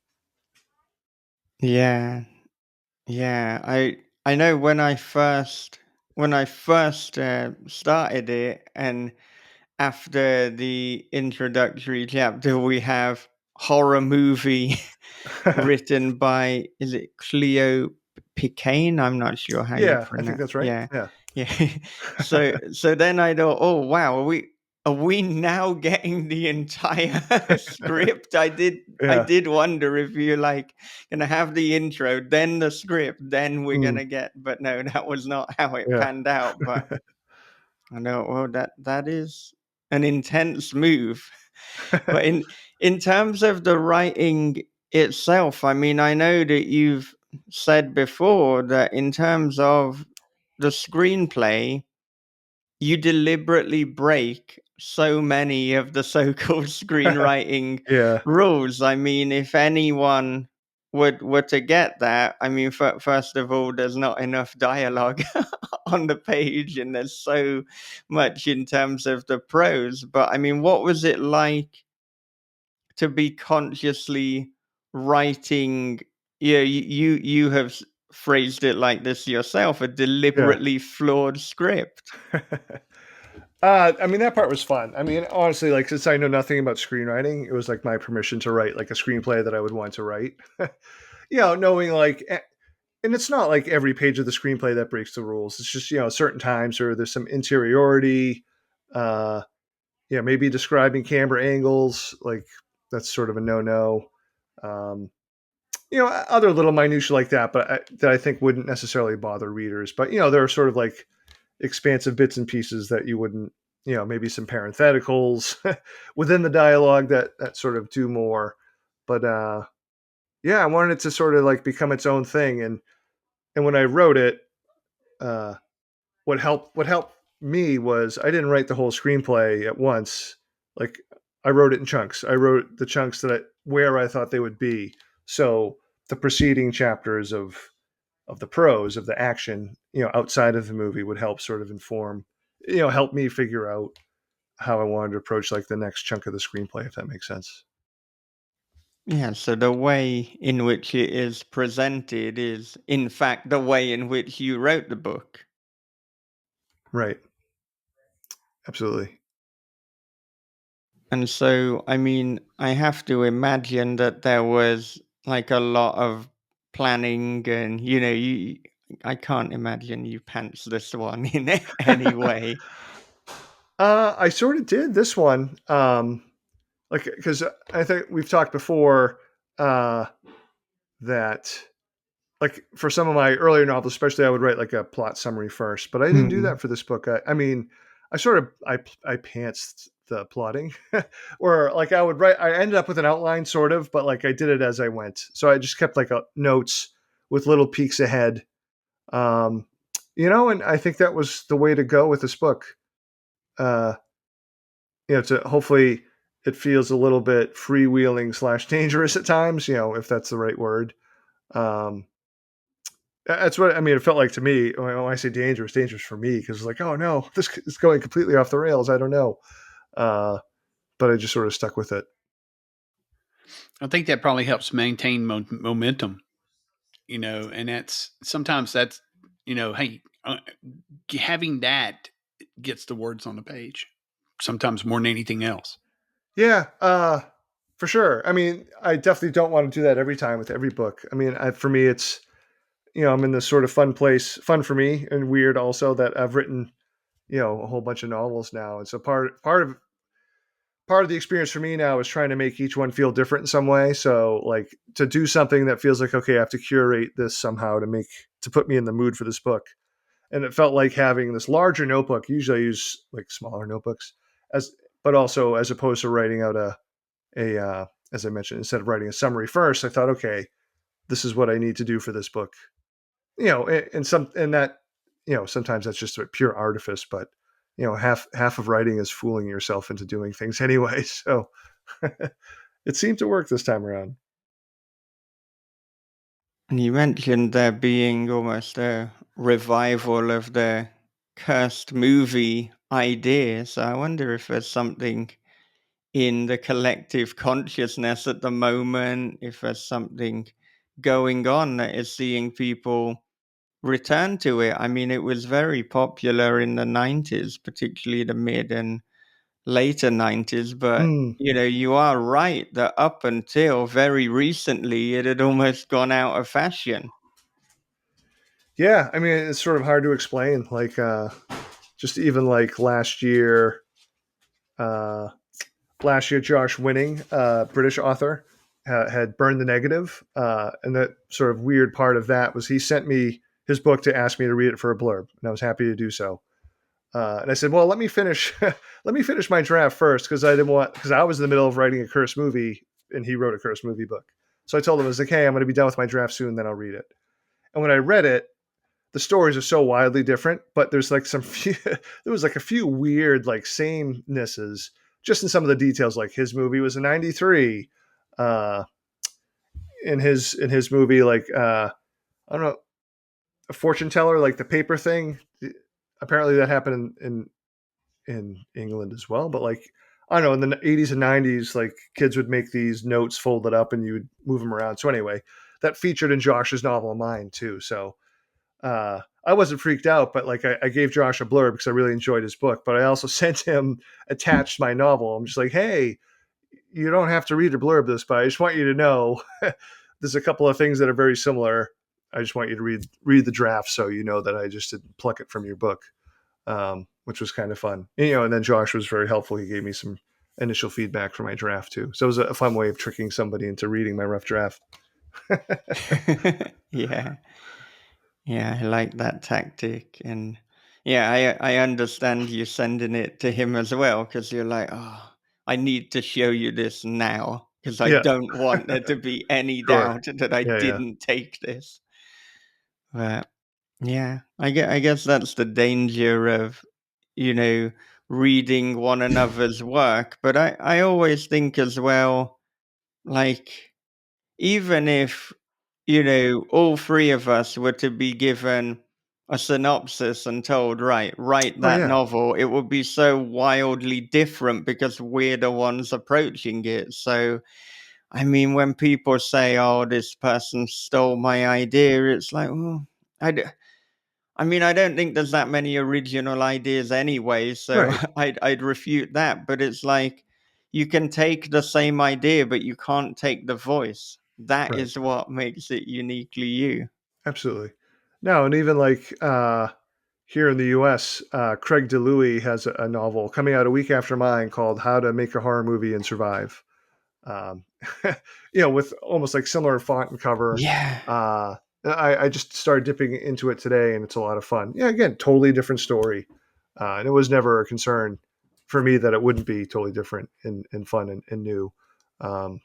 Yeah, yeah. I know when I first started it, and after the introductory chapter, we have horror movie written by, is it Cleo Picane? I'm not sure how you Yeah, I think pronounce. that's right. Yeah, Yeah. yeah. So then I thought, oh wow, are we now getting the entire script? I Yeah. did wonder if you're like gonna have the intro, then the script, then we're Mm, gonna get. But no, that was not how it yeah. panned out. But I know, well, that is an intense move. But in terms of the writing itself, I mean, I know that you've said before that in terms of the screenplay, you deliberately break so many of the so-called screenwriting Yeah. rules. I mean, if anyone were to get that, I mean, first of all, there's not enough dialogue on the page, and there's so much in terms of the prose. But I mean, what was it like to be consciously writing? Yeah, you have phrased it like this yourself, a Yeah. deliberately flawed script. I mean, that part was fun. I mean, honestly, like, since I know nothing about screenwriting, it was like my permission to write like a screenplay that I would want to write. Knowing like, and it's not like every page of the screenplay that breaks the rules. It's just, certain times or there's some interiority. Uh, maybe describing camera angles, like that's sort of a no-no. Um, other little minutia like that, but that I think wouldn't necessarily bother readers. But there are sort of like expansive bits and pieces that you wouldn't, maybe some parentheticals within the dialogue that sort of do more. But I wanted it to sort of like become its own thing. And when I wrote it, uh, what helped me was I didn't write the whole screenplay at once. Like, I wrote it in chunks. I wrote the chunks where I thought they would be. So the preceding chapters of the prose of the action, outside of the movie would help sort of inform, help me figure out how I wanted to approach like the next chunk of the screenplay, if that makes sense. Yeah, so the way in which it is presented is, in fact, the way in which you wrote the book. Right. Absolutely. And so, I mean, I have to imagine that there was like a lot of planning, and I can't imagine you pants this one in any way. I sort of did this one. Like, because I think we've talked before that, like, for some of my earlier novels, especially, I would write like a plot summary first, but I didn't do Mm. that for this book. I mean, I pantsed the plotting, or like I ended up with an outline sort of, but like I did it as I went. So I just kept like notes with little peeks ahead. Um, and I think that was the way to go with this book. Uh, to hopefully it feels a little bit freewheeling / dangerous at times, if that's the right word. Um, that's what I mean. It felt like to me when I say dangerous, dangerous for me because it's like, oh no, this is going completely off the rails. I don't know, uh, but I just sort of stuck with it. I think that probably helps maintain momentum, and sometimes that's, hey, having that gets the words on the page sometimes more than anything else. Yeah, for sure. I mean, I definitely don't want to do that every time with every book. I mean, for me, it's I'm in this sort of fun for me and weird also that I've written a whole bunch of novels now, and so part of the experience for me now is trying to make each one feel different in some way. So like to do something that feels like, okay, I have to curate this somehow to put me in the mood for this book. And it felt like having this larger notebook. Usually I use like smaller notebooks but also as opposed to writing out as I mentioned, instead of writing a summary first, I thought, okay, this is what I need to do for this book. And that, sometimes that's just a pure artifice, but half of writing is fooling yourself into doing things anyway. So it seemed to work this time around. And you mentioned there being almost a revival of the cursed movie idea. So I wonder if there's something in the collective consciousness at the moment, if there's something going on that is seeing people return to it. I mean, it was very popular in the 90s, particularly the mid and later 90s, but Mm, you are right that up until very recently, it had almost gone out of fashion. yeah, I mean, it's sort of hard to explain. Like, just even like uh, last year, Josh Winning, British author, had burned the negative, and that sort of weird part of that was he sent me his book to ask me to read it for a blurb, and I was happy to do so. And I said, "Well, let me finish. let me finish my draft first because I was in the middle of writing a cursed movie, and he wrote a cursed movie book. So I told him, I was like, hey, I'm going to be done with my draft soon, then I'll read it. And when I read it, the stories are so wildly different, but there's like there was like a few weird like samenesses just in some of the details. Like his movie was in '93, uh, in his movie, like I don't know, a fortune teller, like the paper thing. Apparently, that happened in England as well. But like I don't know, in the 80s and 90s, like kids would make these notes folded up and you would move them around. So anyway, that featured in Josh's novel and mine too. So I wasn't freaked out, but like I gave Josh a blurb because I really enjoyed his book. But I also sent him attached my novel. I'm just like, hey, you don't have to read a blurb this, but I just want you to know there's a couple of things that are very similar. I just want you to read the draft so you know that I just didn't pluck it from your book, which was kind of fun. And, and then Josh was very helpful. He gave me some initial feedback for my draft too. So it was a fun way of tricking somebody into reading my rough draft. Yeah. Yeah, I like that tactic. And yeah, I understand you sending it to him as well, because you're like, oh, I need to show you this now because I Yeah, don't want there to be any sure. doubt that I Yeah. didn't take this. But yeah, I guess that's the danger of, you know, reading one another's work. But I always think as well, like, even if, all three of us were to be given a synopsis and told, right, write Oh that yeah. novel, it would be so wildly different because we're the ones approaching it. So, I mean, when people say, oh, this person stole my idea, it's like, well, I, d- I mean, I don't think there's that many original ideas anyway, so Right. I'd refute that. But it's like you can take the same idea, but you can't take the voice. That Right. is what makes it uniquely you. Absolutely. No, and even like here in the U.S., Craig DeLuey has a novel coming out a week after mine called "How to Make a Horror Movie and Survive." Um, with almost like similar font and cover. Yeah. Uh, I just started dipping into it today, and it's a lot of fun. Yeah, again, totally different story, and it was never a concern for me that it wouldn't be totally different and fun and new. Um,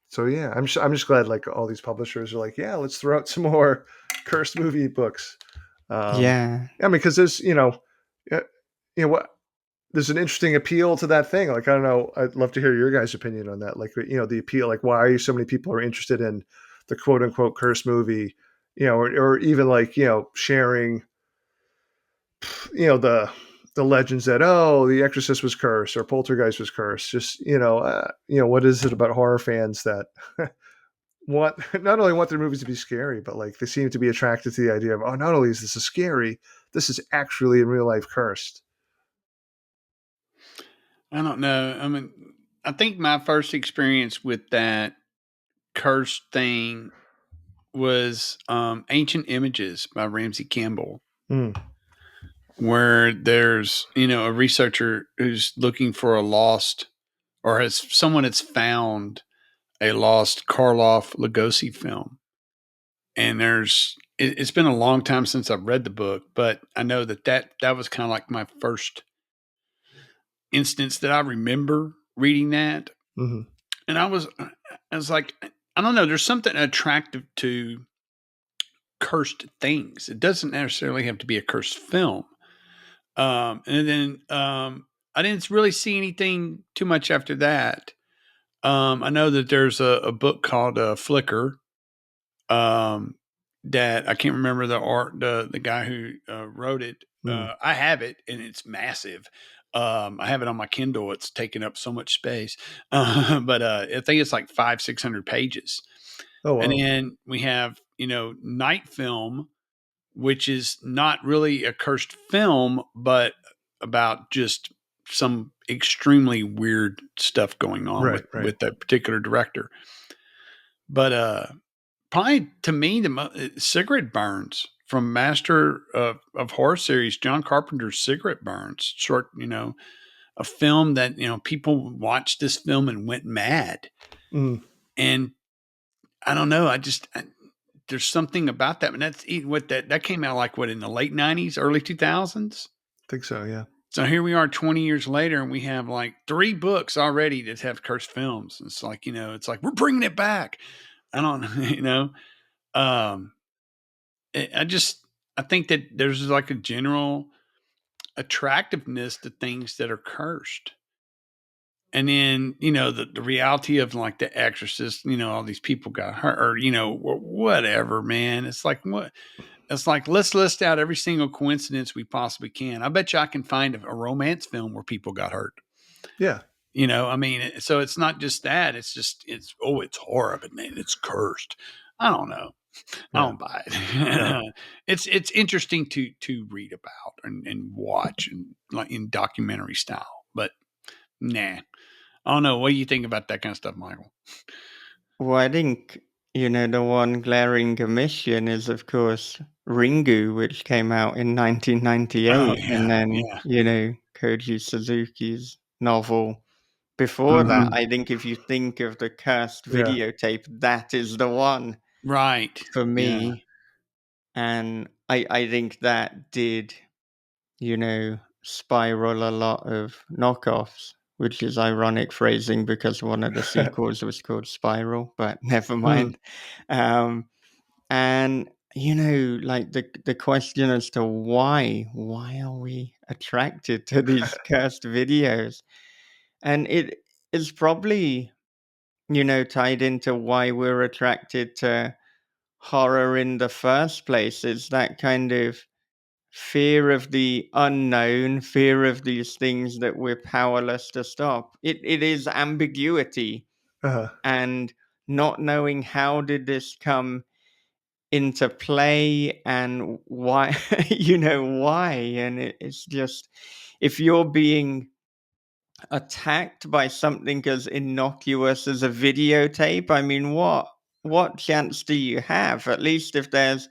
so yeah, I'm just glad like all these publishers are like, yeah, let's throw out some more cursed movie books. Yeah. I mean, because there's uh, what there's an interesting appeal to that thing. Like I don't know, I'd love to hear your guys' opinion on that. Like the appeal, like why so many people are interested in the quote unquote cursed movie, or even like sharing the legends that the Exorcist was cursed or Poltergeist was cursed. Just what is it about horror fans that want not only want their movies to be scary, but like they seem to be attracted to the idea of not only is this a scary, this is actually in real life cursed. I don't know. I mean, I think my first experience with that cursed thing was Ancient Images by Ramsey Campbell, Mm, where there's, a researcher who's looking for a lost, or has someone has found a lost Karloff Lugosi film. And it's been a long time since I've read the book, but I know that was kind of like my first instance that I remember reading that. hmm And I was like, I don't know, there's something attractive to cursed things. It doesn't necessarily have to be a cursed film. And then I didn't really see anything too much after that. I know that there's a book called Flicker, um, that I can't remember the guy who wrote it. mm. I have it and it's massive. I have it on my Kindle. It's taking up so much space, but I think it's like 500-600 pages. Oh And wow. then we have Night Film, which is not really a cursed film, but about just some extremely weird stuff going on Right, with right. that particular director. But probably to me, Cigarette Burns from Master of Horror series, John Carpenter's Cigarette Burns, short, a film that people watched this film and went mad. Mm, And I don't know, there's something about that, and that's what that came out like what in the late '90s, early 2000s. think so, yeah. So here we are 20 years later, and we have like 3 books already that have cursed films. It's like, it's like we're bringing it back. I don't, um, I just I think that there's like a general attractiveness to things that are cursed, And then, the reality of like The Exorcist, all these people got hurt, or, whatever, man. It's like, what? It's like, let's list out every single coincidence we possibly can. I bet you I can find a romance film where people got hurt. Yeah. I mean, so it's not just that. It's just, it's horrible, man. It's cursed. I don't know. I Yeah. don't buy No. it. It's interesting to read about and watch, and like in documentary style. But nah, I don't know. What do you think about that kind of stuff, Michael? Well, I think, the one glaring omission is, of course, Ringu, which came out in Oh 1998, and yeah, then, yeah. Koji Suzuki's novel before that. Mhm. I think if you think of the cursed Yeah. videotape, that is the one Right. for Yeah. me. And I think that did, spiral a lot of knockoffs, which is ironic phrasing because one of the sequels was called Spiral, but never Hmm. mind. Um, and like the question as to why are we attracted to these cursed videos? And it is probably, tied into why we're attracted to horror in the first place. Is that kind of fear of the unknown, fear of these things that we're powerless to stop. It is ambiguity Uh, and not knowing how did this come into play and why, why. And it's just, if you're being attacked by something as innocuous as a videotape, I mean, what chance do you have? At least if there's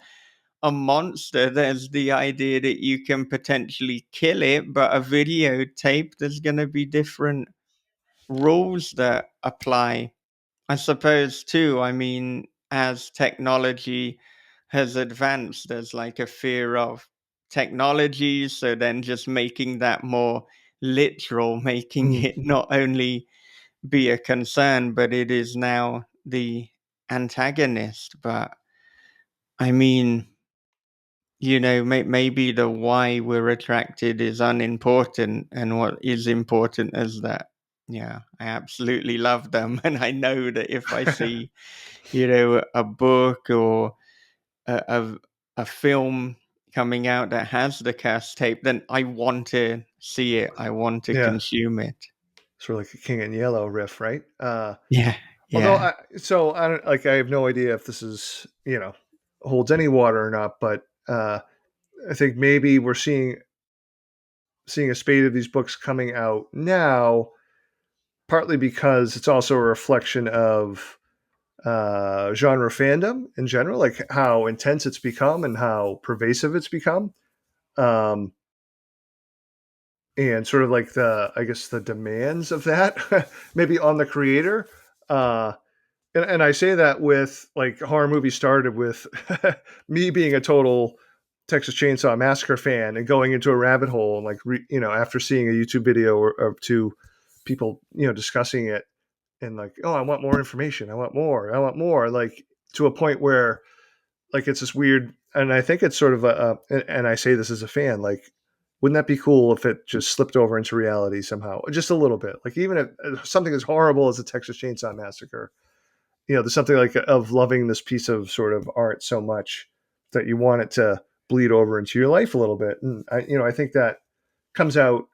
a monster, there's the idea that you can potentially kill it, but a videotape, there's going to be different rules that apply. I suppose, too, I mean, as technology has advanced, there's like a fear of technology. So then just making that more literal, making mm, it not only be a concern, but it is now the antagonist. But I mean, maybe the why we're attracted is unimportant, and what is important is that, yeah, I absolutely love them. And I know that if I see, a book or a, a, a film coming out that has the cast tape, then I want to see it. I want to yeah. consume it. Sort of like a King in Yellow riff, right? Yeah. Although Yeah. I don't like. I have no idea if this is holds any water or not. But I think maybe we're seeing a spate of these books coming out now, partly because it's also a reflection of genre fandom in general, like how intense it's become and how pervasive it's become, um, and sort of like I guess the demands of that, maybe on the creator. Uh, and I say that with like horror movies started with me being a total Texas Chainsaw Massacre fan and going into a rabbit hole and like after seeing a YouTube video or two people discussing it and like, oh, I want more information, I want more, like to a point where like it's this weird, and I think it's sort of and I say this as a fan, like wouldn't that be cool if it just slipped over into reality somehow, just a little bit, like even if something as horrible as the Texas Chainsaw Massacre, there's something like of loving this piece of sort of art so much that you want it to bleed over into your life a little bit. And I think that comes out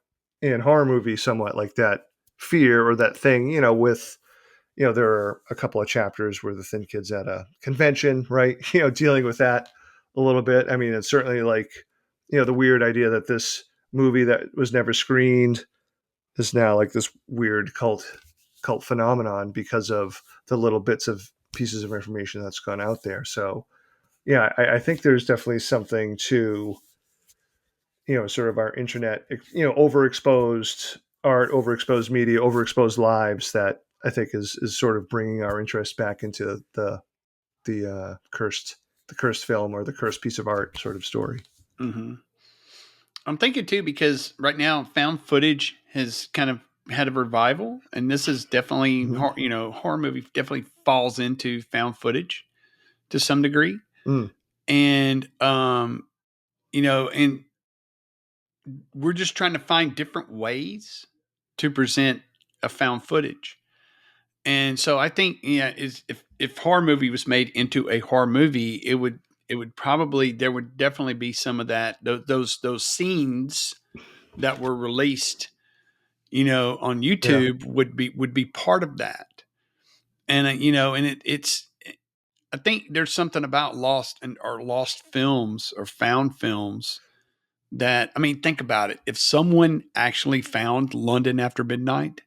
in horror movies somewhat, like that fear or that thing, with, there are a couple of chapters where the Thin Kid's at a convention, right? Dealing with that a little bit. I mean, it's certainly like, the weird idea that this movie that was never screened is now like this weird cult phenomenon because of the little bits of pieces of information that's gone out there. So yeah, I think there's definitely something to sort of our internet, overexposed art, overexposed media, overexposed lives that I think is sort of bringing our interest back into the cursed film or the cursed piece of art sort of story. Hmm. I'm thinking too, because right now found footage has kind of had a revival, and this is definitely, Mm-hmm. horror movie definitely falls into found footage to some degree. Mm, And, and we're just trying to find different ways to present a found footage. And so I think, yeah, is if horror movie was made into a horror movie, it would probably, there would definitely be some of that, those scenes that were released, on Yeah. YouTube would be part of that. And and it's, I think there's something about lost films or found films that, I mean, think about it. If someone actually found London After Midnight,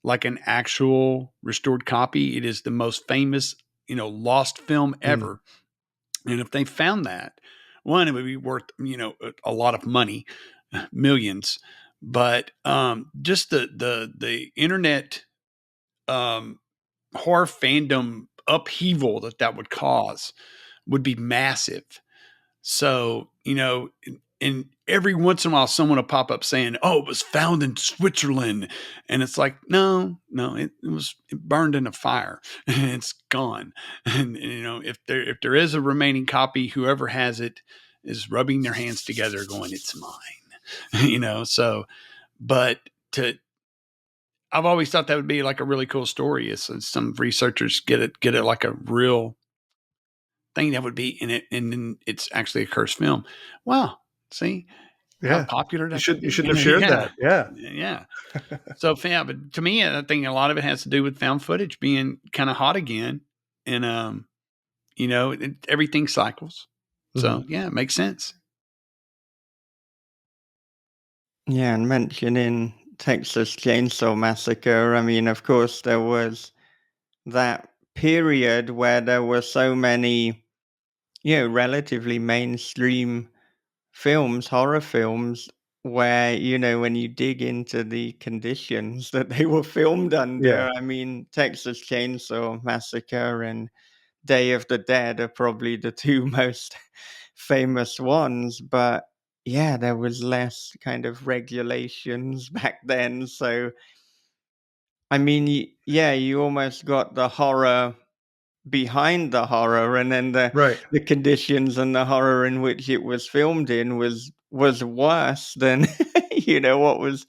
like an actual restored copy, it is the most famous, lost film Mm. ever. And if they found that, one, it would be worth, a lot of money, millions. But just the internet um, horror fandom upheaval that would cause would be massive. So, and every once in a while, someone will pop up saying, "Oh, it was found in Switzerland," and it's like, no, no, it burned in a fire, and it's gone. And if there is a remaining copy, whoever has it is rubbing their hands together, going, "It's mine," So, but to I've always thought that would be like a really cool story. Is some researchers get it like a real thing that would be in it, and then it's actually a cursed film. Wow, see how Yeah. popular You that could should be. have shared Yeah, that. Yeah. yeah. So yeah, but to me, I think a lot of it has to do with found footage being kind of hot again, and everything cycles. Mhm. So yeah, it makes sense. Yeah, and mentioning Texas Chainsaw Massacre, I mean, of course, there was that period where there were so many, relatively mainstream films, horror films, where, when you dig into the conditions that they were filmed Yeah. under, I mean, Texas Chainsaw Massacre and Day of the Dead are probably the two most famous ones, but yeah, there was less kind of regulations back then. So, I mean, yeah, you almost got the horror behind the horror, and then Right. the conditions and the horror in which it was filmed in was worse than what was,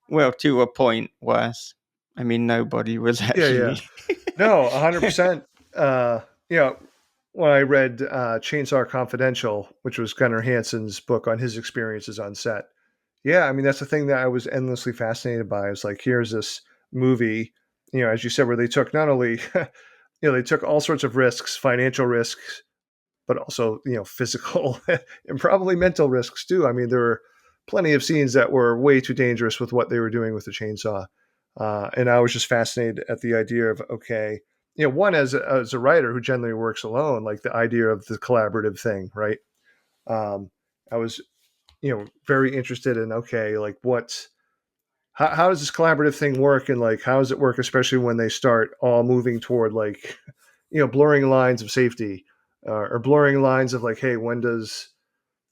well, to a point worse. I mean, nobody was Yeah, yeah. actually. No, 100%. Uh, you know, when I read Chainsaw Confidential, which was Gunnar Hansen's book on his experiences on set, yeah, I mean, that's the thing that I was endlessly fascinated by. It's like, here's this movie, as you said, where they took not only, they took all sorts of risks, financial risks, but also, physical and probably mental risks too. I mean, there were plenty of scenes that were way too dangerous with what they were doing with the chainsaw. And I was just fascinated at the idea of, okay, one as a writer who generally works alone, like the idea of the collaborative thing, right? I was, very interested in, okay, like how does this collaborative thing work, and like how does it work, especially when they start all moving toward like blurring lines of safety, or blurring lines of like, hey, when does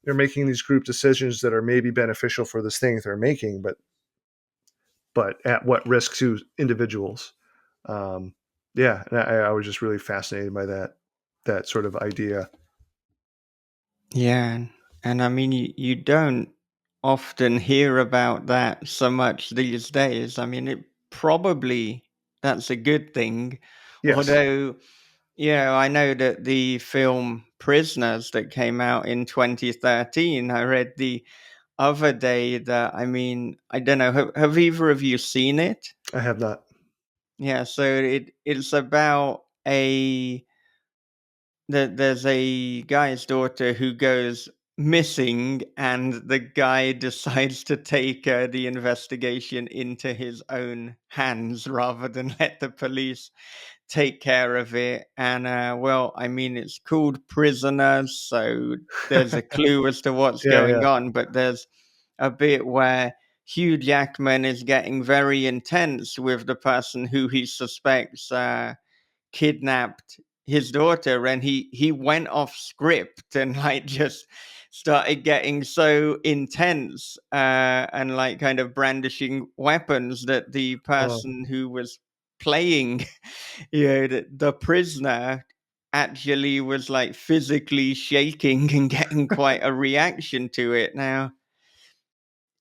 they're making these group decisions that are maybe beneficial for this thing they're making, but at what risk to individuals. um, yeah, and I was just really fascinated by that sort of idea. Yeah, and I mean, you don't often hear about that so much these days. I mean, that's a good thing. Yes, Although, yeah, I know that the film Prisoners that came out in 2013, I read the other day that, I mean, I don't know, have either of you seen it? I have not. Yeah, so it's about there's a guy's daughter who goes missing, and the guy decides to take the investigation into his own hands rather than let the police take care of it. And well, I mean, it's called Prisoners, so there's a clue as to what's Yeah, going yeah. on, but there's a bit where Hugh Jackman is getting very intense with the person who he suspects kidnapped his daughter, and he went off script and like just started getting so intense and like kind of brandishing weapons that the Oh, person who was playing the prisoner actually was like physically shaking and getting quite a reaction to it. Now,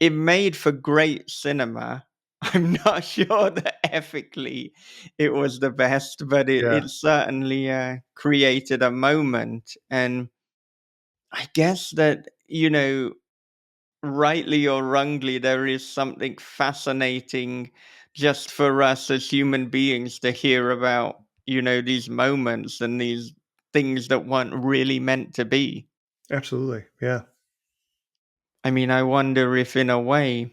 it made for great cinema, I'm not sure that ethically it was the best, but Yeah, it certainly created a moment. And I guess that, rightly or wrongly, there is something fascinating just for us as human beings to hear about, these moments and these things that weren't really meant to be. absolutely. Yeah. I mean, I wonder if, in a way,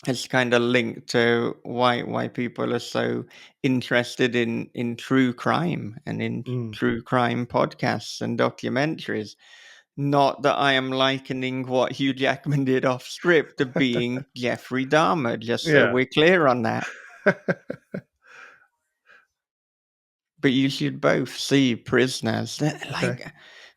it's kind of linked to why people are so interested in true crime and in Mm. true crime podcasts and documentaries. Not that I am likening what Hugh Jackman did off script to being Jeffrey Dahmer, just so Yeah. we're clear on that. But you should both see Prisoners. Okay.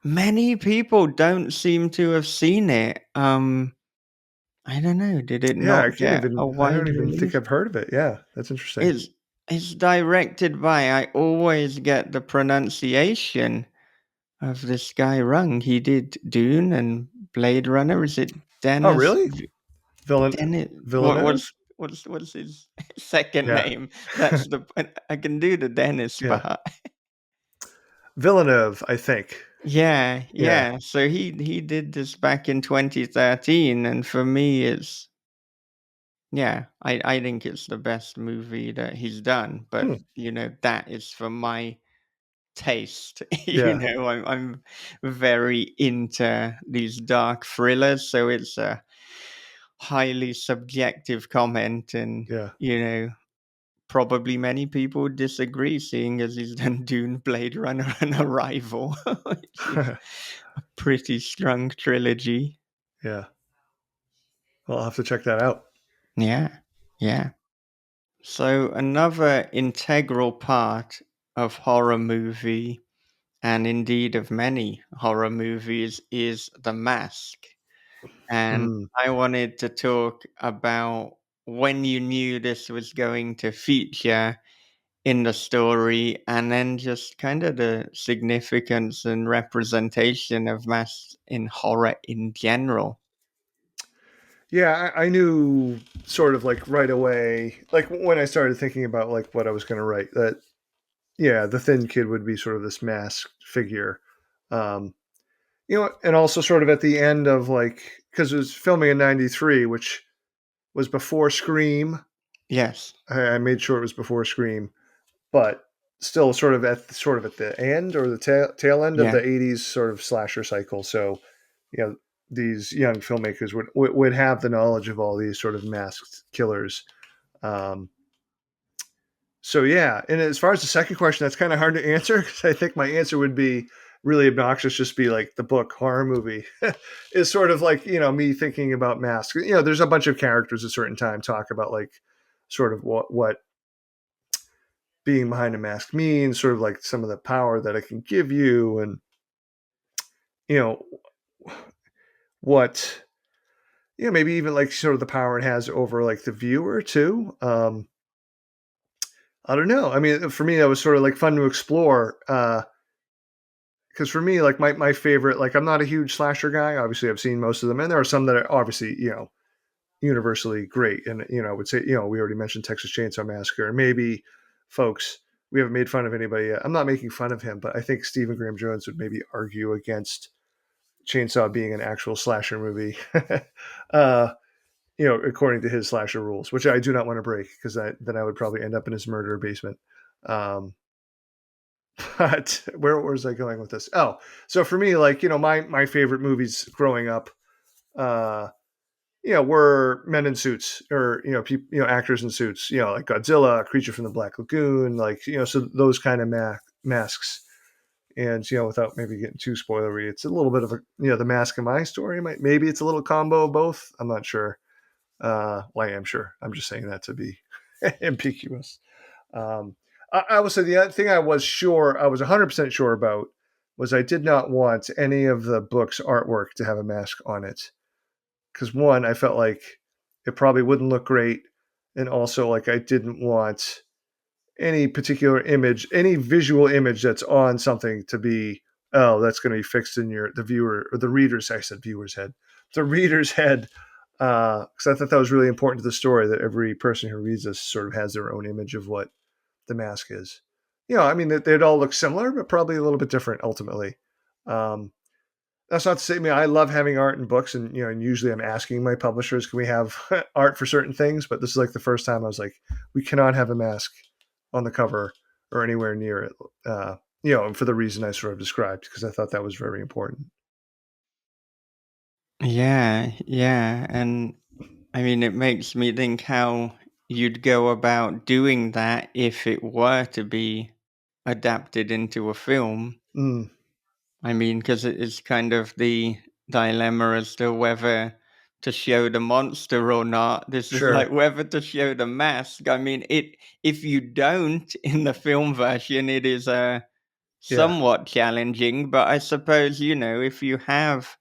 Many people don't seem to have seen it. I don't know. Did it Yeah, not get a I don't wide even think release? I've heard of it. Yeah, that's interesting. It's directed by, I always get the pronunciation of this guy wrong. He did Dune and Blade Runner. Is it Oh, Dennis? really? Dennis? Villeneuve? What's his second Yeah. name? That's the I can do the Dennis Yeah. part. Villeneuve, I think. Yeah, Yeah. yeah. So he did this back in 2013, and for me, it's yeah. I think it's the best movie that he's done. But Hmm. that is for my taste. Yeah. I'm very into these dark thrillers, so it's a highly subjective comment, and Yeah. probably many people disagree, seeing as he's done Dune, Blade Runner, and Arrival, which is a pretty strong trilogy. Yeah. Well, I'll have to check that out. Yeah, yeah. So another integral part of horror movie, and indeed of many horror movies, is the mask. And Mm. I wanted to talk about when you knew this was going to feature in the story, and then just kind of the significance and representation of masks in horror in general. Yeah, I knew sort of like right away, like when I started thinking about like what I was going to write, that yeah, the thin kid would be sort of this masked figure. Um, and also sort of at the end of like, because it was filming in '93, which was before Scream. Yes. I made sure it was before Scream, but still sort of at the end or the tail end of Yeah. the '80s sort of slasher cycle. So, you know, these young filmmakers would have the knowledge of all these sort of masked killers. Um, so yeah, and as far as the second question, that's kind of hard to answer because I think my answer would be really obnoxious. Just be like the book horror movie is sort of like me thinking about masks. There's a bunch of characters at a certain time talk about like sort of what being behind a mask means, sort of like some of the power that it can give you, and you know what maybe even like sort of the power it has over like the viewer too. I don't know. I mean, for me, that was sort of like fun to explore. Because for me, like my favorite, like I'm not a huge slasher guy. Obviously, I've seen most of them, and there are some that are obviously universally great. And I would say we already mentioned Texas Chainsaw Massacre, and maybe folks we haven't made fun of anybody yet. I'm not making fun of him, but I think Stephen Graham Jones would maybe argue against Chainsaw being an actual slasher movie. uh, according to his slasher rules, which I do not want to break because then I would probably end up in his murder basement. Um, but where was I going with this? Oh, so for me, like my favorite movies growing up, uh, were men in suits or actors in suits, like Godzilla, Creature from the Black Lagoon, like so those kind of masks. And without maybe getting too spoilery, it's a little bit of a the mask in my story. Maybe it's a little combo of both. I'm not sure. Well, I am sure. I'm just saying that to be ambiguous. I would say the other thing I was 100% sure about was I did not want any of the book's artwork to have a mask on it. Because one, I felt like it probably wouldn't look great. And also, like, I didn't want any particular image, any visual image that's on something to be, oh, that's going to be fixed in the viewer or the reader's, I said viewer's head, the reader's head because I thought that was really important to the story, that every person who reads this sort of has their own image of what the mask is. I mean, they'd all look similar, but probably a little bit different ultimately. Um, that's not to say, I mean, I love having art in books, and and usually I'm asking my publishers, can we have art for certain things? But this is like the first time I was like, we cannot have a mask on the cover or anywhere near it. And for the reason I sort of described, because I thought that was very important. Yeah, yeah. And I mean, it makes me think how you'd go about doing that if it were to be adapted into a film. Mm, I mean, because it is kind of the dilemma as to whether to show the monster or not. This is sure. like whether to show the mask. I mean, if you don't in the film version, it is Yeah, somewhat challenging. But I suppose if you have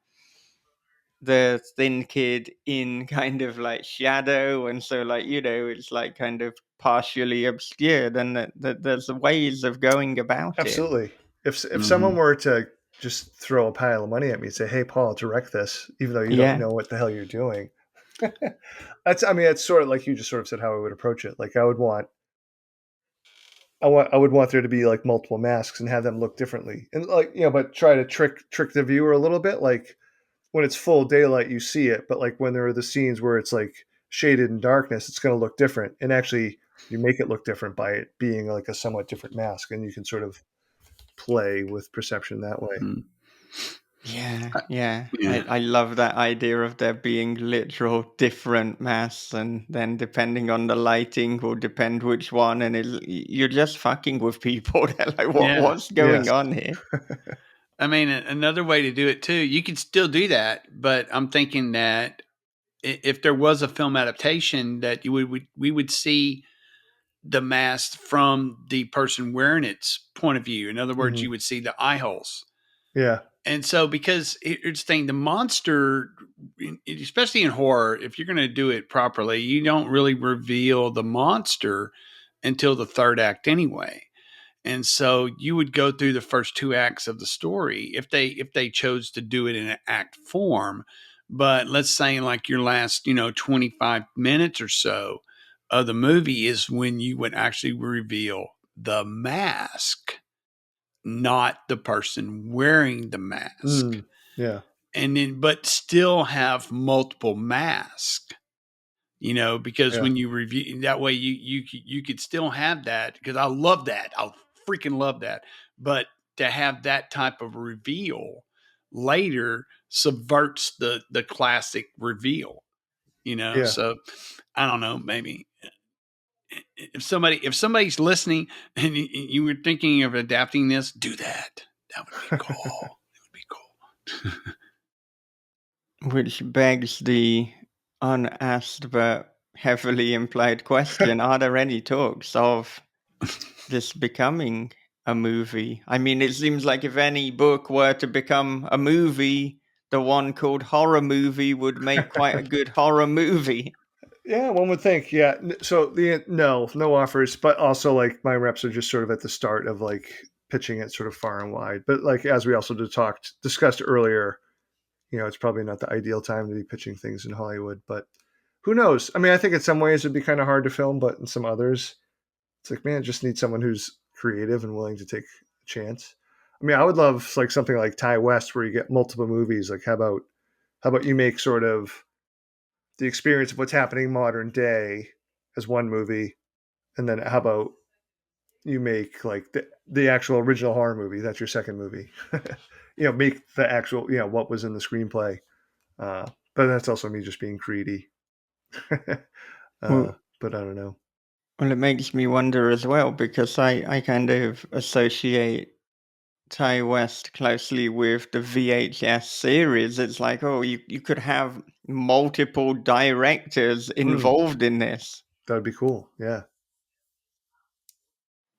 the thin kid in kind of like shadow, and so like it's like kind of partially obscured, and that there's ways of going about it. absolutely. If someone Mhm. were to just throw a pile of money at me and say, "Hey, Paul, direct this," even though you don't Yeah. know what the hell you're doing, I mean, it's sort of like you just sort of said how I would approach it. Like I would want there to be like multiple masks and have them look differently, and like but try to trick the viewer a little bit. Like when it's full daylight, you see it, but like when there are the scenes where it's like shaded in darkness, it's going to look different. And actually, you make it look different by it being like a somewhat different mask, and you can sort of play with perception that way. Mm. Yeah, I yeah. I, Yeah. I love that idea of there being literal different masks, and then depending on the lighting will depend which one, and you're just fucking with people. They're like, Yeah. what's going Yes. on here? I mean, another way to do it too, you could still do that, but I'm thinking that if there was a film adaptation, that we would see the mask from the person wearing its point of view. In other words, Hmm. you would see the eye holes. Yeah. And so, because it's thing, the monster, especially in horror, if you're going to do it properly, you don't really reveal the monster until the third act anyway. And so you would go through the first two acts of the story if they chose to do it in an act form. But let's say like your last 25 minutes or so of the movie is when you would actually reveal the mask, not the person wearing the mask. Mm, yeah. And then but still have multiple masks, because Yeah. when you review that way, you could still have that, because I love that. I freaking love that. But to have that type of reveal later subverts the classic reveal. Yeah. So I don't know, maybe if somebody's listening and you were thinking of adapting this, do that. That would be cool. It would be cool. Which begs the unasked but heavily implied question: are there any talks of this becoming a movie? I mean, it seems like if any book were to become a movie, the one called Horror Movie would make quite a good horror movie. Yeah, one would think. Yeah. So no offers, but also like my reps are just sort of at the start of like pitching it sort of far and wide. But like as we also discussed earlier, it's probably not the ideal time to be pitching things in Hollywood. But who knows? I mean, I think in some ways it'd be kind of hard to film, but in some others, it's like, man, just need someone who's creative and willing to take a chance. I mean, I would love like something like Ty West where you get multiple movies. Like how about you make sort of the experience of what's happening modern day as one movie, and then how about you make like the actual original horror movie? That's your second movie. Make the actual what was in the screenplay. Uh, but that's also me just being greedy. uh, Well, but I don't know. well, it makes me wonder as well, because I kind of associate Ty West closely with the VHS series. It's like, oh, you could have multiple directors Mm, involved in this. that would be cool. Yeah.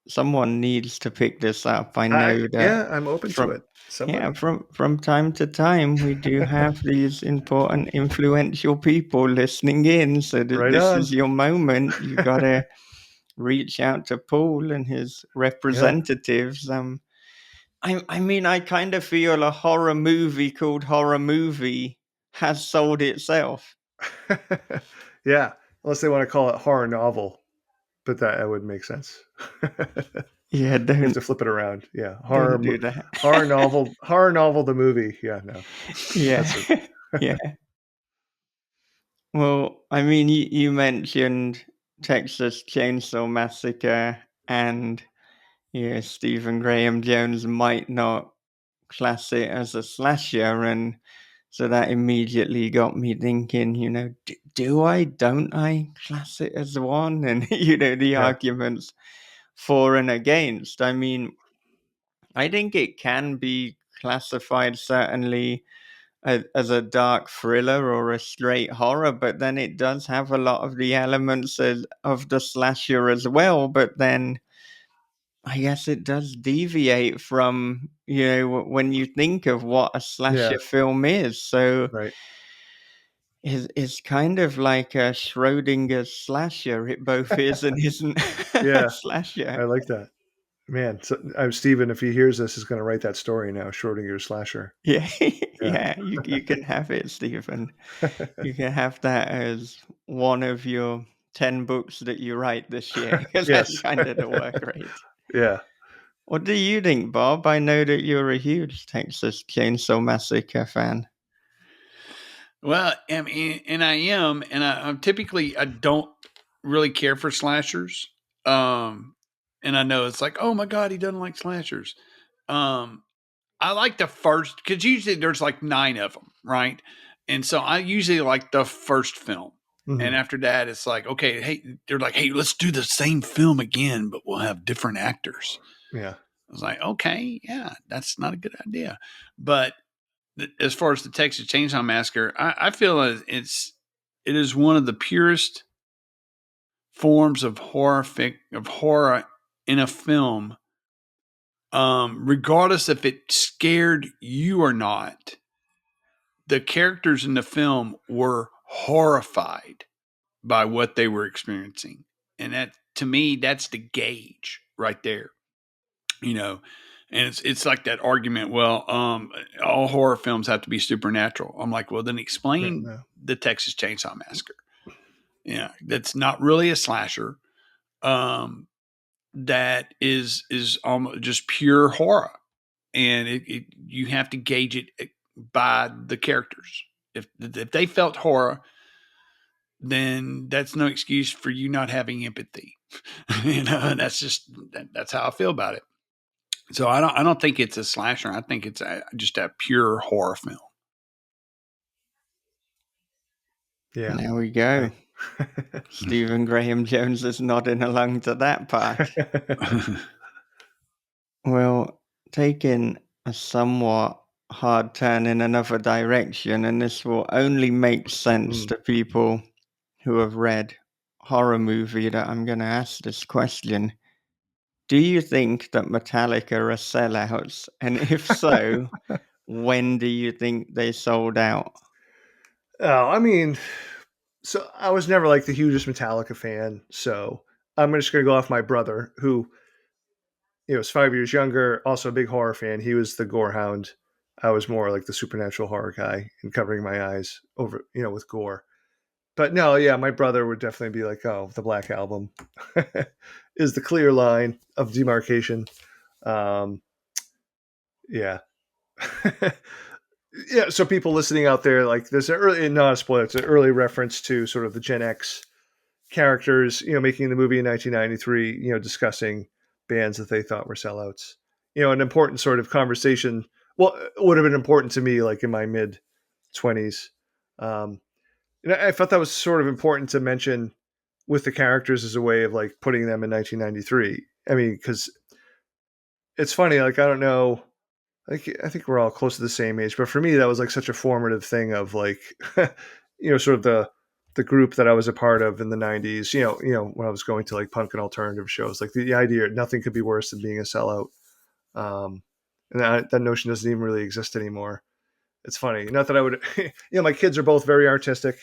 Someone needs to pick this up. I I know that yeah, I'm open to from it. yeah, Somebody. from time to time we do have these important, influential people listening in. So Right this is on. your moment. You gotta reach out to Paul and his Yeah. representatives. I mean, I kind of feel a horror movie called Horror Movie has sold itself. Yeah, unless they want to call it horror novel, but that wouldn't make sense. Yeah, You have to flip it around. Yeah, don't do that. horror novel, the movie. Yeah, no, Yeah. that's it. Yeah. Well, I mean, you mentioned Texas Chainsaw Massacre, and yeah, Stephen Graham Jones might not class it as a slasher, and so that immediately got me thinking, do I, don't I class it as one? And, the Yeah, arguments for and against. I mean, I think it can be classified certainly as a dark thriller or a straight horror, but then it does have a lot of the elements of the slasher as well. But then I guess it does deviate from, when you think of what a yeah, slasher film is. So right. it's kind of like a Schrodinger's slasher. It both is and isn't a Yeah, I slasher. like that. Man, so, Steven, if he hears this, is going to write that story now, Schrodinger's slasher. Yeah, Yeah. yeah, you can have it, Stephen. You can have that as one of your 10 books that you write this year, because that's Yes. kind of the work rate. Yeah. What do you think, Bob? I know that you're a huge Texas Chainsaw Massacre fan. Well, I mean, and I am, and I'm typically I don't really care for slashers. Um, and I know it's like, oh my god, he doesn't like slashers. Um, I like the first because usually there's like 9 of them, right? And so I usually like the first film. Hmm. And after that, it's like, okay, hey, they're like, hey, let's do the same film again, but we'll have different actors. Yeah. I was like, okay, yeah, that's not a good idea. But as far as the Texas Chainsaw Massacre, I feel it is one of the purest forms of horror in a film, regardless if it scared you or not. The characters in the film were horrified by what they were experiencing, and that to me, that's the gauge right there. You know, and it's like that argument. Well, all horror films have to be supernatural. I'm like, well, then Yeah. explain No. the Texas Chainsaw Massacre. Yeah, that's not really a slasher. Um, that is almost just pure horror, and you have to gauge it by the characters. If they felt horror, then that's no excuse for you not having empathy. And that's how I feel about it. So I don't think it's a slasher. I think it's just a pure horror film. Yeah. There we go. I, Stephen Graham Jones is nodding along to that part. Well, taking a somewhat hard turn in another direction, and this will only make sense Mm. to people who have read horror movie that I'm going to ask this question. Do you think that Metallica are sellouts? And if so, when do you think they sold out? Oh, I mean, so I was never like the hugest Metallica fan. So I'm just going to go off my brother, who is 5 years younger, also a big horror fan. He was the gore hound. I was more like the supernatural horror guy and covering my eyes over, with gore. But no, yeah, my brother would definitely be like, oh, the Black Album is the clear line of demarcation. Um, yeah. Yeah, so people listening out there, like there's an early, not a spoiler, it's an early reference to sort of the Gen X characters, making the movie in 1993, discussing bands that they thought were sellouts. An important sort of conversation. Well, it would have been important to me, like in my mid 20s. And I thought that was sort of important to mention with the characters as a way of like putting them in 1993. I mean, because it's funny, like I don't know, like I think we're all close to the same age, but for me that was like such a formative thing of like, sort of the group that I was a part of in the 90s. When I was going to like punk and alternative shows, like the idea nothing could be worse than being a sellout. Um, and that notion doesn't even really exist anymore. It's funny. Not that I would, my kids are both very artistic.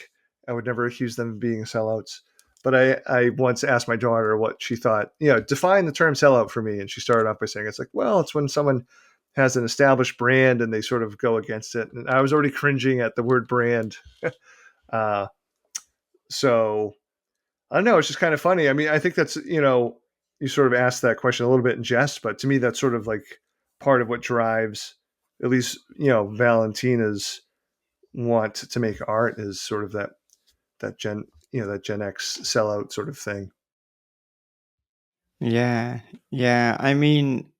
I would never accuse them of being sellouts. But I once asked my daughter what she thought, define the term sellout for me. And she started off by saying, it's like, well, it's when someone has an established brand and they sort of go against it. And I was already cringing at the word brand. So I don't know. It's just kind of funny. I mean, I think that's, you sort of asked that question a little bit in jest, but to me, that's sort of like part of what drives, at least, Valentina's want to make art is sort of that that Gen X sellout sort of thing. Yeah, yeah. I mean,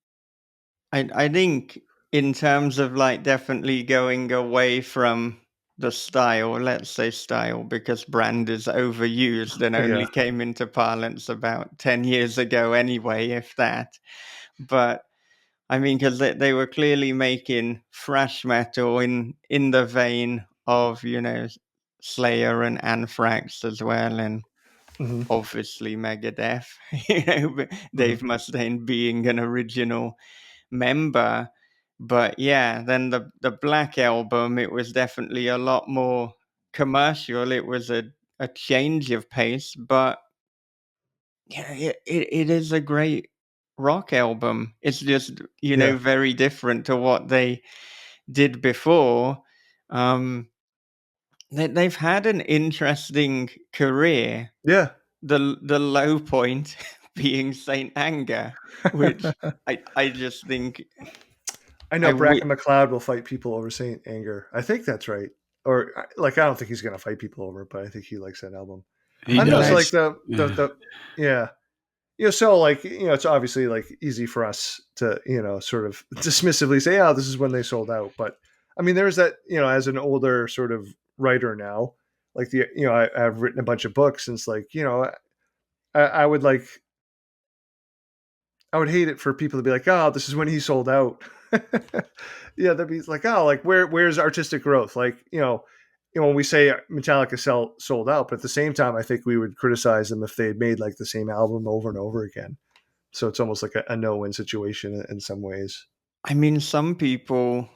I think in terms of like definitely going away from the style, let's say style, because brand is overused and Yeah. only came into parlance about 10 years ago anyway, if that. But I mean, because they were clearly making thrash metal in the vein of, Slayer and Anthrax as well, and Hmm. obviously Megadeth, but Hmm. Dave Mustaine being an original member. But yeah, then the Black Album, it was definitely a lot more commercial. It was a change of pace, but yeah, it is a great rock album. It's just, Yeah. very different to what they did before. Um, they've had an interesting career. Yeah. The low point being Saint Anger, which I just think I know I Bracken would. McLeod will fight people over Saint Anger. I think that's right. Or like, I don't think he's going to fight people over it, but I think he likes that album. He I don't know. So like does. Yeah. yeah. So like, it's obviously like easy for us to, sort of dismissively say, oh, this is when they sold out. But I mean, there's that, as an older sort of writer now, like I've written a bunch of books and it's like, I would like, I would hate it for people to be like, oh, this is when he sold out. Yeah. That'd be like, oh, like where's artistic growth? Like, when we say Metallica sold out, but at the same time, I think we would criticize them if they had made like the same album over and over again. So it's almost like a no-win situation in some ways. I mean, some people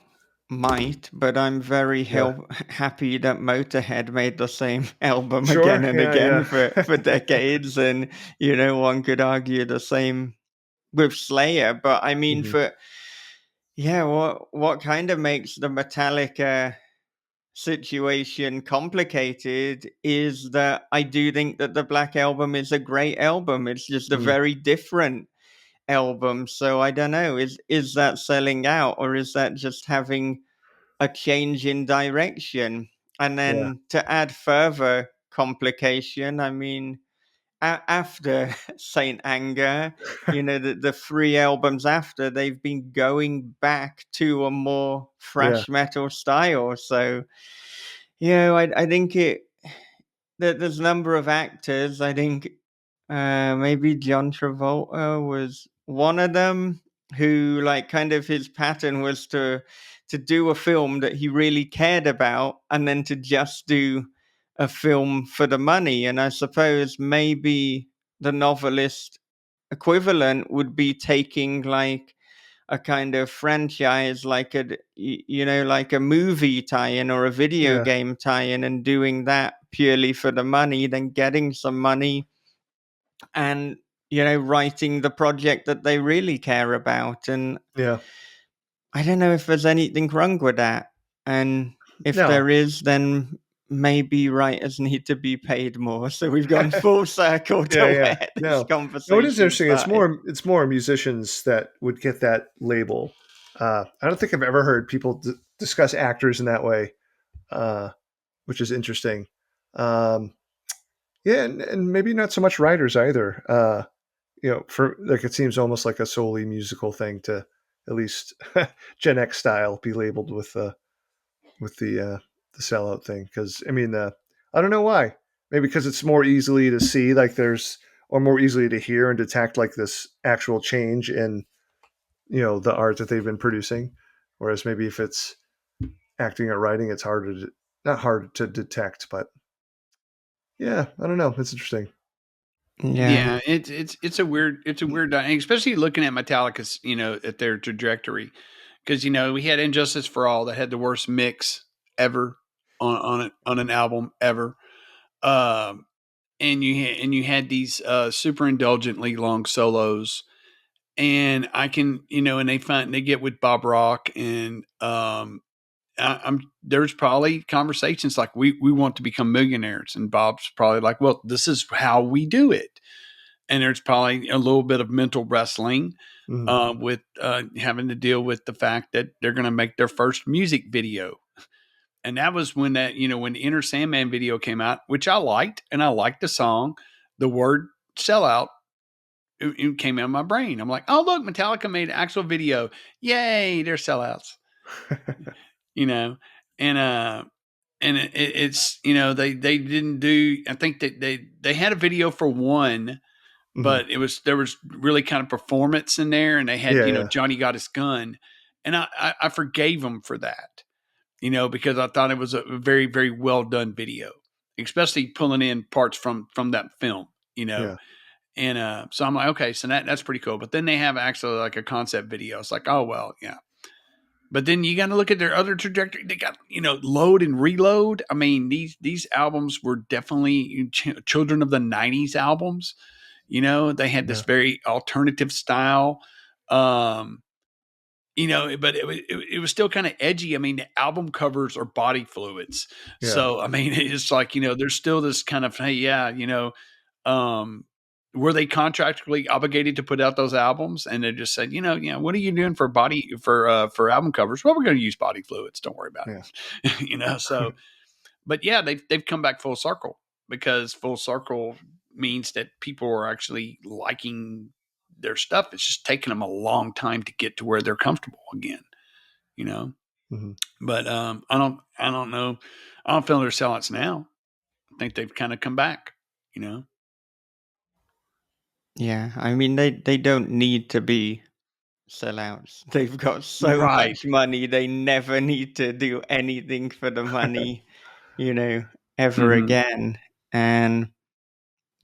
might, but I'm very Yeah. happy that Motorhead made the same album again Sure. and Yeah. again Yeah. for decades, and one could argue the same with Slayer. But I mean, Hmm. for yeah, what kind of makes the Metallica situation complicated is that I do think that the Black Album is a great album. It's just a Mm. very different album. So I don't know, is that selling out, or is that just having a change in direction? And Yeah. then to add further complication, I mean, after Saint Anger, the three albums after, they've been going back to a more Yeah. thrash metal style. So, I think there's a number of actors. I think maybe John Travolta was one of them, who like kind of his pattern was to do a film that he really cared about and then to just do a film for the money. And I suppose maybe the novelist equivalent would be taking like a kind of franchise, like like a movie tie-in or a video Yeah. game tie-in, and doing that purely for the money, then getting some money and writing the project that they really care about. And Yeah. I don't know if there's anything wrong with that. And if No. there is, then maybe writers need to be paid more. So we've gone full circle to Yeah. Yeah. where this No. No. It is conversation interesting. started. It's more musicians that would get that label. I don't think I've ever heard people discuss actors in that way, uh, which is interesting. Um, yeah, and maybe not so much writers either. For like, it seems almost like a solely musical thing to, at least Gen X style, be labeled with the sellout thing. Because I mean, I don't know why. Maybe because it's more easily to see, like there's, or more easily to hear and detect like this actual change in the art that they've been producing. Whereas maybe if it's acting or writing, it's harder to, not hard to detect, but yeah, I don't know. It's interesting. Yeah. Yeah, it's a weird dynamic, especially looking at Metallica's, at their trajectory, because we had Injustice for All that had the worst mix ever on an album ever, um, and you had these super indulgently long solos, and I can and they get with Bob Rock, and there's probably conversations like we want to become millionaires, and Bob's probably like, well, this is how we do it. And there's probably a little bit of mental wrestling Mhm. with having to deal with the fact that they're going to make their first music video. And that was when when the Inner Sandman video came out, which I liked, and I liked the song. The word sellout, it came out of my brain. I'm like, oh, look, Metallica made an actual video. Yay, they're sellouts, you know? And, it's, they didn't do, I think that they had a video for one, Mhm. but there was really kind of performance in there, and they had, Yeah, yeah, Johnny Got His Gun. And I forgave them for that, because I thought it was a very, very well done video, especially pulling in parts from that film, yeah, And so I'm like, okay, so that's pretty cool. But then they have actually like a concept video. It's like, oh well, yeah. But then you got to look at their other trajectory. They got load and reload. I mean, these albums were definitely children of the '90s albums. They had this yeah, very alternative style. Um, but it was still kind of edgy. I mean, the album covers are body fluids. yeah, So, I mean, it's like, there's still this kind of, hey, yeah, um, were they contractually obligated to put out those albums? And they just said, what are you doing for album covers? Well, we're going to use body fluids. Don't worry about yeah, it. So, but yeah, they've come back full circle, because full circle means that people are actually liking their stuff. It's just taking them a long time to get to where they're comfortable again, you know. mhm. But I don't know. I don't feel they're sellouts now. I think they've kind of come back, you know. Yeah, I mean they don't need to be sellouts. They've got so Right. much money, they never need to do anything for the money, you know, ever Hmm. again. And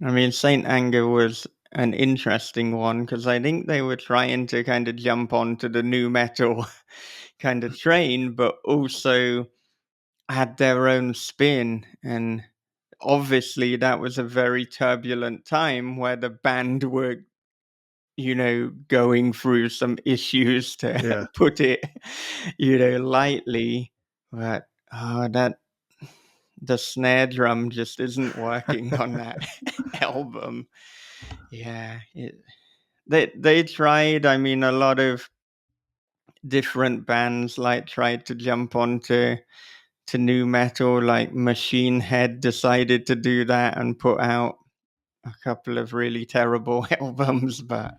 I mean, Saint Anger was an interesting one because I think they were trying to kind of jump onto the new metal kind of train, but also had their own spin. And obviously, that was a very turbulent time where the band were, going through some issues to Yeah. put it, lightly. But that the snare drum just isn't working on that album. Yeah, they tried. I mean, a lot of different bands like tried to jump onto to new metal. Like Machine Head decided to do that and put out a couple of really terrible albums, but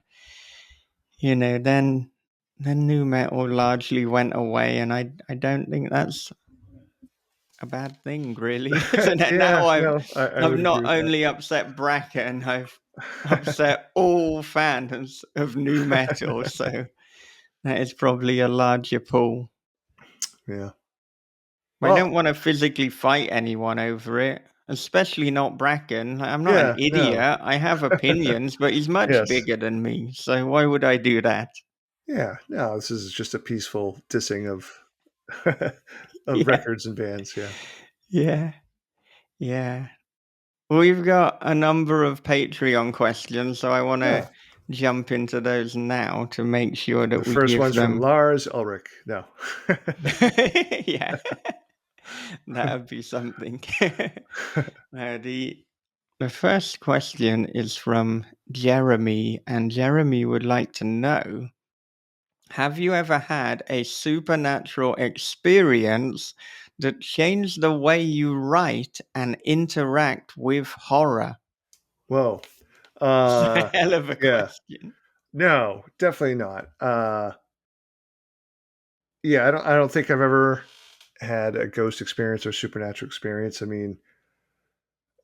then new metal largely went away, and I don't think that's a bad thing, really. So Yeah, now no, I I've would agree not with that. only upset Bracken, I've upset all fans of new metal. So that is probably a larger pull. Yeah. I Well, don't want to physically fight anyone over it, especially not Bracken. Like, I'm not an yeah, no. idiot. I have opinions, but he's much Yes. bigger than me. So why would I do that? Yeah, no, this is just a peaceful dissing of of Yeah, records and bands, yeah. yeah, yeah. We've got a number of Patreon questions, so I want to Oh, jump into those now to make sure the that we first give one's from them. Lars Ulrich. No. Yeah, that would be something. The first question is from Jeremy, and Jeremy would like to know: have you ever had a supernatural experience that changed the way you write and interact with horror? Whoa. It's a Uh, hell of a yeah. question. No, definitely not. Yeah, I don't think I've ever had a ghost experience or supernatural experience. I mean,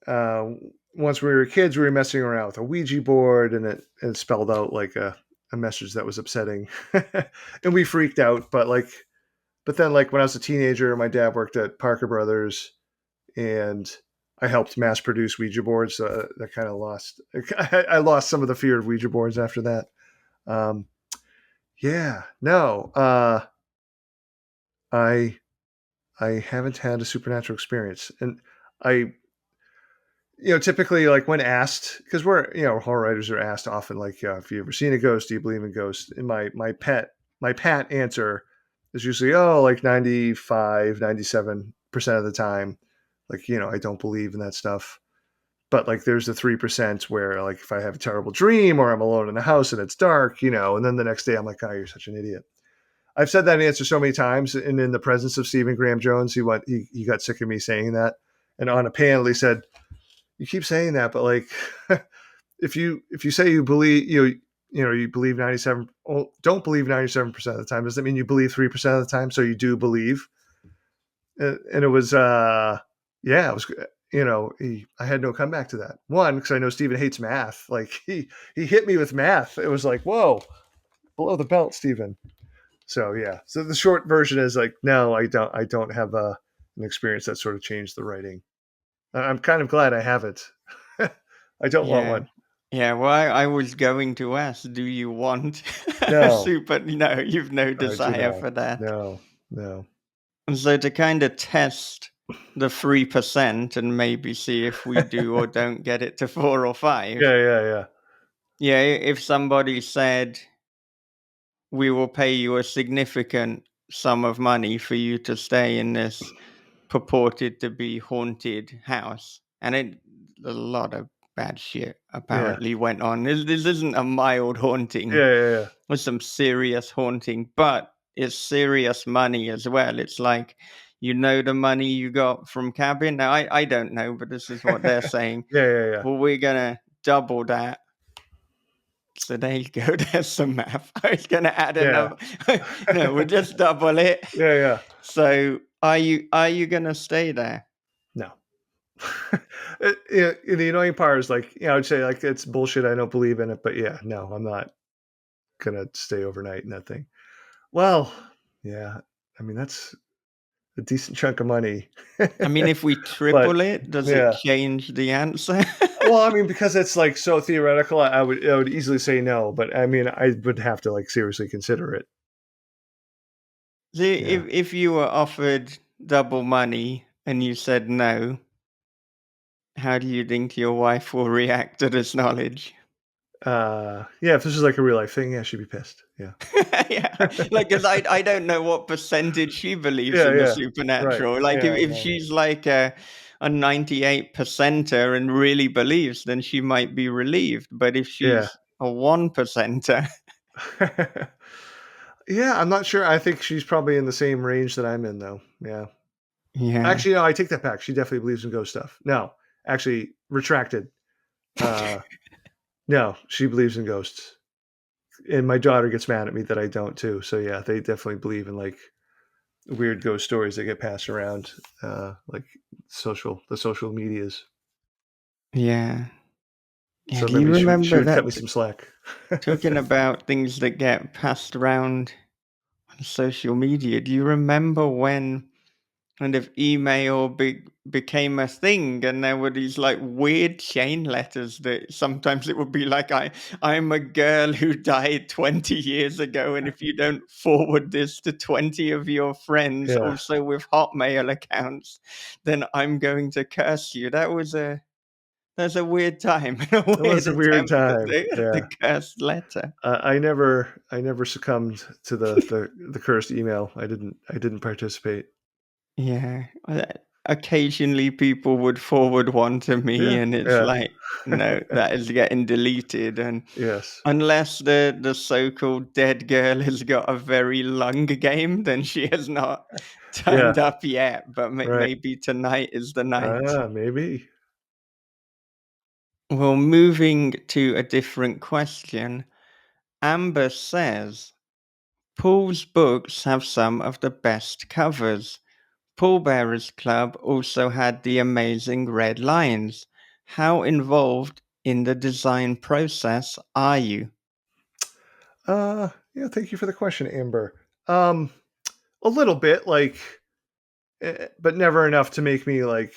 uh, once we were kids, we were messing around with a Ouija board, and it spelled out like a message that was upsetting, and we freaked out. But then like when I was a teenager, my dad worked at Parker Brothers, and I helped mass produce Ouija boards. So that kind of lost. I lost some of the fear of Ouija boards after that. Um, yeah, no, I I haven't had a supernatural experience, and I typically like when asked, because we're horror writers are asked often like if you ever seen a ghost, do you believe in ghosts? And my pat answer is usually, like 95, 97% of the time. Like, I don't believe in that stuff. But like there's the 3% where like if I have a terrible dream or I'm alone in the house and it's dark, and then the next day I'm like, oh, you're such an idiot. I've said that answer so many times, and in the presence of Stephen Graham Jones, he got sick of me saying that. And on a panel, he said, "You keep saying that, but like, if you say you believe you believe 97, don't believe 97% of the time. Does that mean you believe 3% of the time? So you do believe?" And it was yeah, it was I had no comeback to that. One, because I know Stephen hates math. Like he hit me with math. It was like, whoa, below the belt, Stephen. So yeah. So the short version is like, no, I don't have an experience that sort of changed the writing. I'm kind of glad I haven't. I don't want Yeah. one. Yeah, well, I was going to ask, do you want a No, super? No, you've no I do desire not. for that. No, no. And so to kind of test the 3% and maybe see if we do or don't get it to 4 or 5. Yeah, yeah, yeah. Yeah, if somebody said, we will pay you a significant sum of money for you to stay in this purported to be haunted house, and a lot of bad shit Yeah, apparently went on. This isn't a mild haunting. yeah, yeah, yeah. There's some serious haunting, but it's serious money as well. It's like, the money you got from cabin. Now I don't know, but this is what they're saying. Yeah, yeah, yeah. Well, we're gonna double that. So there you go. There's some math. I was gonna add Yeah, another. No, we'll just double it. yeah, yeah. So are you gonna stay there? No. The annoying part is like, I would say like it's bullshit. I don't believe in it, but yeah, no, I'm not gonna stay overnight in that thing. Well, yeah, I mean that's a decent chunk of money. I mean, if we But triple it, does it yeah, change the answer? well, I mean because it's like so theoretical, I would easily say no, but I mean I would have to like seriously consider it. See, Yeah. if you were offered double money and you said no, how do you think your wife will react to this knowledge? Yeah, if this is like a real life thing, yeah, she'd be pissed. Yeah. Yeah, like, 'cause I don't know what percentage she believes Yeah, in the yeah. Right. supernatural. Like, Yeah, if no. she's like a 98 percenter and really believes, then she might be relieved. But if Yeah. she's a 1 percenter, Yeah, I'm not sure. I think she's probably in the same range that I'm in, though. Yeah. yeah. Actually, no, I take that back. She definitely believes in ghost stuff. No, actually, retracted. Uh, no, she believes in ghosts. And my daughter gets mad at me that I don't too. So yeah, they definitely believe in like weird ghost stories that get passed around, like the social medias. Yeah. Yeah, So do you maybe she remember would cut me that some slack. talking about things that get passed around on social media, do you remember when kind of email became a thing and there were these like weird chain letters that sometimes it would be like, I'm a girl who died 20 years ago, and if you don't forward this to 20 of your friends Yeah, also with Hotmail accounts, then I'm going to curse you. That's a weird time and a it weird was a weird attempt at time. the Yeah. cursed letter. I never succumbed to the cursed email. I didn't participate. Yeah. Occasionally people would forward one to me Yeah, and it's yeah, like, no, that is getting deleted. And yes, unless the so-called dead girl has got a very long game, then she has not yeah, turned up yet. But right. maybe tonight is the night. Maybe. Well, moving to a different question, Amber says, Paul's books have some of the best covers. Pallbearer's Club also had the amazing red lions. How involved in the design process are you? Yeah. Thank you for the question, Amber. Um, a little bit, like, but never enough to make me like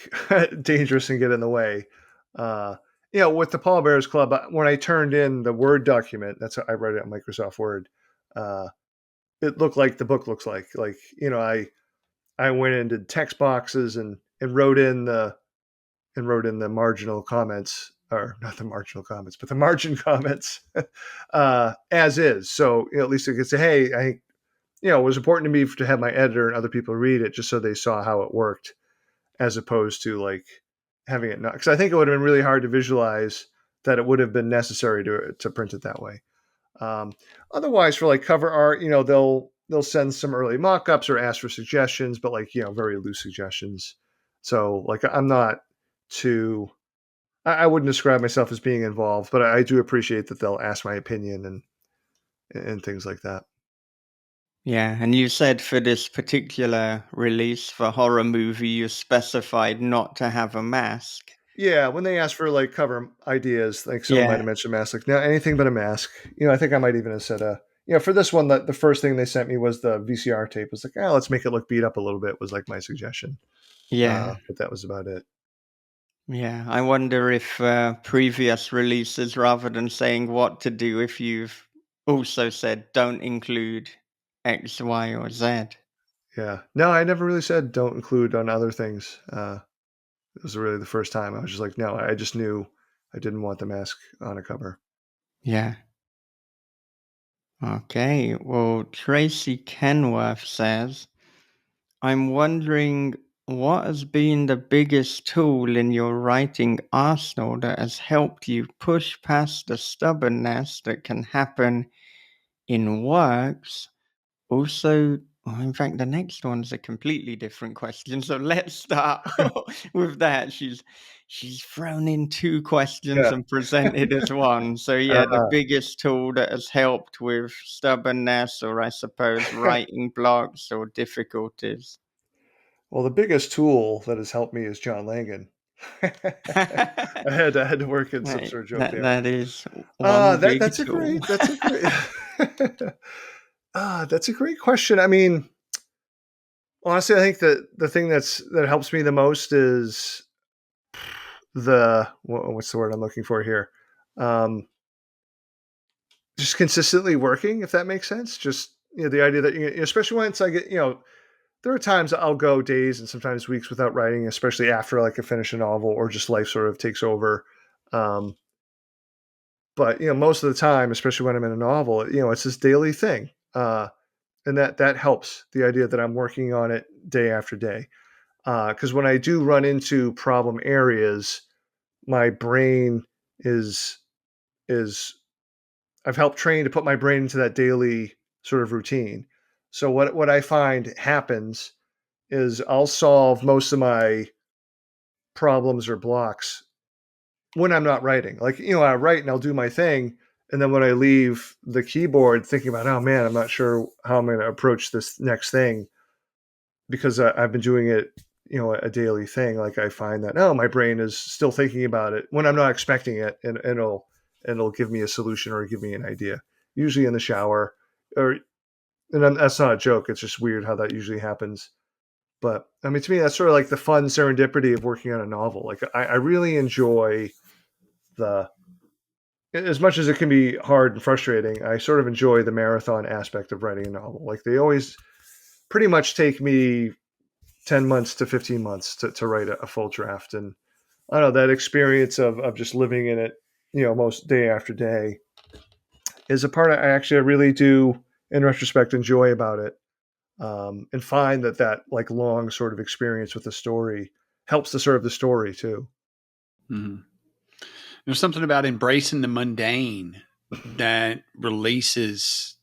dangerous and get in the way. Uh, with the Pallbearers Club, when I turned in the Word document, that's how I wrote it on Microsoft Word. Uh, it looked like the book looks like. Like, I went into text boxes and wrote in the marginal comments, or not the marginal comments, but the margin comments, as is. So at least it could say, hey, it was important to me to have my editor and other people read it just so they saw how it worked, as opposed to like having it not. Because I think it would have been really hard to visualize that it would have been necessary to print it that way. Um, Otherwise, for like cover art, they'll send some early mock-ups or ask for suggestions, but like very loose suggestions. So like I'm not too. I wouldn't describe myself as being involved, but I do appreciate that they'll ask my opinion and things like that. Yeah, and you said for this particular release for horror movie, you specified not to have a mask. Yeah, when they ask for like cover ideas, like someone might Yeah, have mentioned mask, like no, anything but a mask. I think I might even have said for this one, the first thing they sent me was the VCR tape. It was like, let's make it look beat up a little bit. Was like my suggestion, yeah, but that was about it. yeah. I wonder if previous releases, rather than saying what to do, if you've also said don't include X, Y, or Z. Yeah, no, I never really said don't include on other things. It was really the first time I was just like, no, I just knew I didn't want the mask on a cover. Yeah. Okay. Well, Tracy Kenworth says, I'm wondering what has been the biggest tool in your writing arsenal that has helped you push past the stubbornness that can happen in works. Also, well, in fact, the next one's a completely different question. So let's start with that. She's thrown in two questions Yeah. and presented as one. So yeah, the biggest tool that has helped with stubbornness, or I suppose writing blocks or difficulties. Well, the biggest tool that has helped me is John Langan. I had to work in some Right, sort of joke that there. that is one big That's a tool. great that's a great question. I mean, honestly, I think that the thing that helps me the most is what's the word I'm looking for here? Um, just consistently working, if that makes sense. Just the idea that especially once I get there are times I'll go days and sometimes weeks without writing, especially after like I finish a novel or just life sort of takes over. Um, but most of the time, especially when I'm in a novel, it's this daily thing, and that helps. The idea that I'm working on it day after day, because when I do run into problem areas, my brain is is I've helped train to put my brain into that daily sort of routine. So what I find happens is I'll solve most of my problems or blocks when I'm not writing. Like, I write and I'll do my thing. And then when I leave the keyboard thinking about, oh man, I'm not sure how I'm going to approach this next thing because I've been doing it, a daily thing. Like I find that, oh, my brain is still thinking about it when I'm not expecting it, and it'll give me a solution or give me an idea. Usually in the shower, or that's not a joke. It's just weird how that usually happens. But I mean, to me, that's sort of like the fun serendipity of working on a novel. Like I really enjoy the as much as it can be hard and frustrating, I sort of enjoy the marathon aspect of writing a novel. Like they always pretty much take me 10 months to 15 months to write a full draft. And I don't know, that experience of just living in it, most day after day is a part I really do, in retrospect, enjoy about it. And find that like long sort of experience with the story helps to serve the story too. Mhm. There's something about embracing the mundane that releases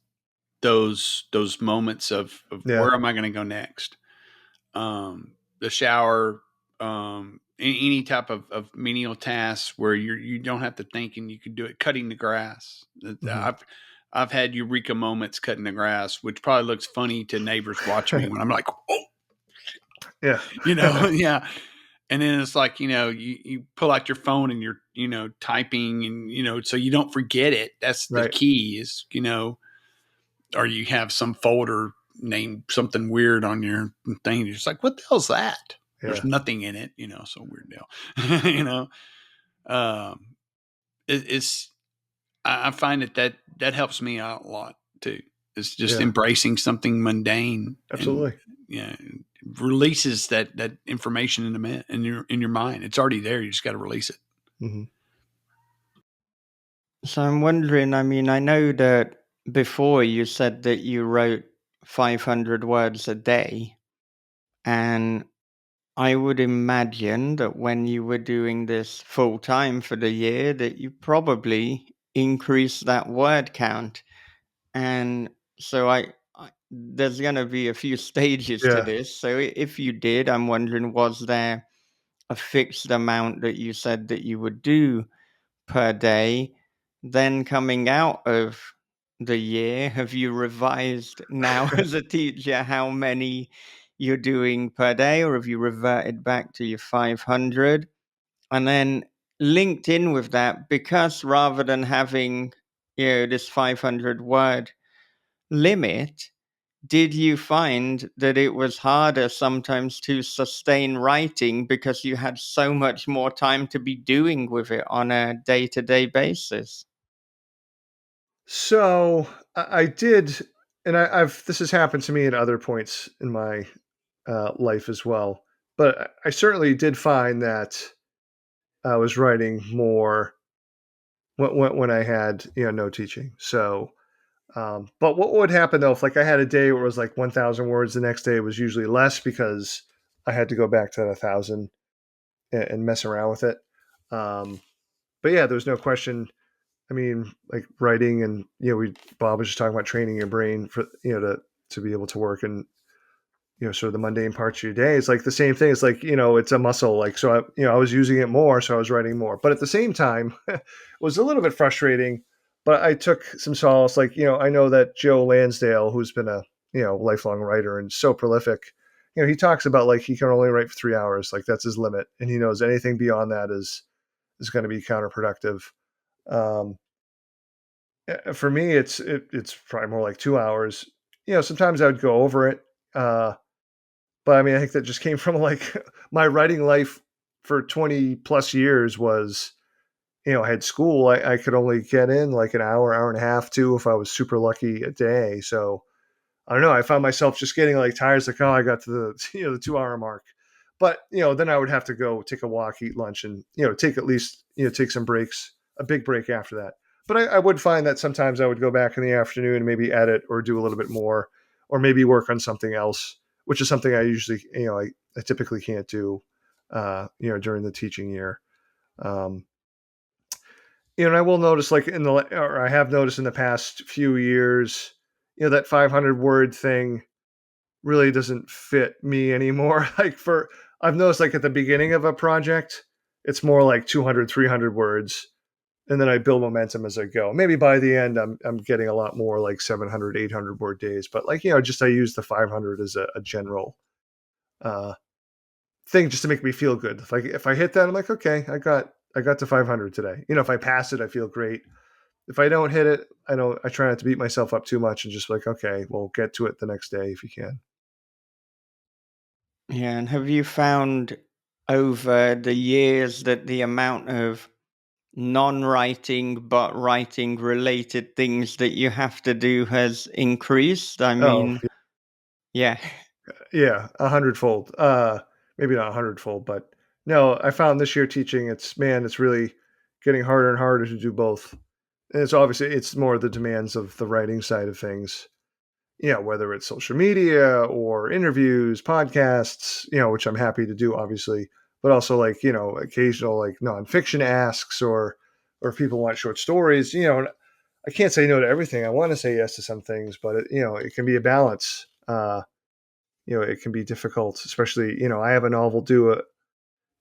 those moments of Yeah. where am I going to go next? The shower, any type of menial tasks where you don't have to think and you can do it. Cutting the grass. Hmm. I've had eureka moments cutting the grass, which probably looks funny to neighbors watching me when I'm like, oh, Yeah. yeah. And then it's like, you pull out your phone and you're, typing and, so you don't forget it. That's the Right. key is, or you have some folder named something weird on your thing. You're just like, what the hell's that? There's Yeah. nothing in it, so weird deal, um, it's, I find that helps me out a lot too. It's just Yeah. embracing something mundane and, Absolutely. yeah, releases that information in your mind. It's already there. You just got to release it. Hmm. So I'm wondering, I mean, I know that before you said that you wrote 500 words a day. And I would imagine that when you were doing this full time for the year, that you probably increased that word count. And so there's going to be a few stages to Yeah. this. So if you did, I'm wondering, was there a fixed amount that you said that you would do per day? Then coming out of the year, have you revised now as a teacher how many you're doing per day, or have you reverted back to your 500? And then linked in with that, because rather than having, this 500 word limit, did you find that it was harder sometimes to sustain writing because you had so much more time to be doing with it on a day-to-day basis? So I did, and I've this has happened to me at other points in my life as well. But I certainly did find that I was writing more when I had no teaching. So, but what would happen though if like I had a day where it was like 1,000 words, the next day it was usually less because I had to go back to 1,000 and mess around with it. Um, but yeah, there's no question. I mean, like writing and Bob was just talking about training your brain for to be able to work and sort of the mundane parts of your day. It's like the same thing. It's like it's a muscle. Like so, I was using it more, so I was writing more. But at the same time, it was a little bit frustrating. But I took some solace. Like I know that Joe Lansdale, who's been a lifelong writer and so prolific. He talks about like he can only write for 3 hours. Like that's his limit, and he knows anything beyond that is going to be counterproductive. Um, for me, it's probably more like 2 hours. Sometimes I would go over it. But I mean, I think that just came from like my writing life for 20 plus years was, I had school. I could only get in like an hour, hour and a half, too, if I was super lucky a day. So I don't know. I found myself just getting like tired. It's like, oh, I got to the the 2 hour mark. But then I would have to go take a walk, eat lunch, and take at least take some breaks, a big break after that. But I would find that sometimes I would go back in the afternoon and maybe edit or do a little bit more, or maybe work on something else, which is something I usually I typically can't do during the teaching year. Um, and I will notice like or I have noticed in the past few years, that 500 word thing really doesn't fit me anymore. Like I've noticed like at the beginning of a project, it's more like 200, 300 words. And then I build momentum as I go. Maybe by the end, I'm getting a lot more like 700, 800 word days. But like, just I use the 500 as a general uh, thing just to make me feel good. If I hit that, I'm like, okay, I got to 500 today. If I pass it, I feel great. If I don't hit it, I try not to beat myself up too much and just like, okay, well, get to it the next day if you can. Yeah, and have you found over the years that the amount of non-writing but writing related things that you have to do has increased? I Oh, mean, yeah. yeah, a hundredfold. Maybe not a hundredfold, but no, I found this year teaching, it's really getting harder and harder to do both. And it's more the demands of the writing side of things. Whether it's social media or interviews, podcasts, which I'm happy to do, obviously, but also like, occasional like nonfiction asks or if people want short stories, and I can't say no to everything. I want to say yes to some things, but it can be a balance. It can be difficult, especially, I have a novel due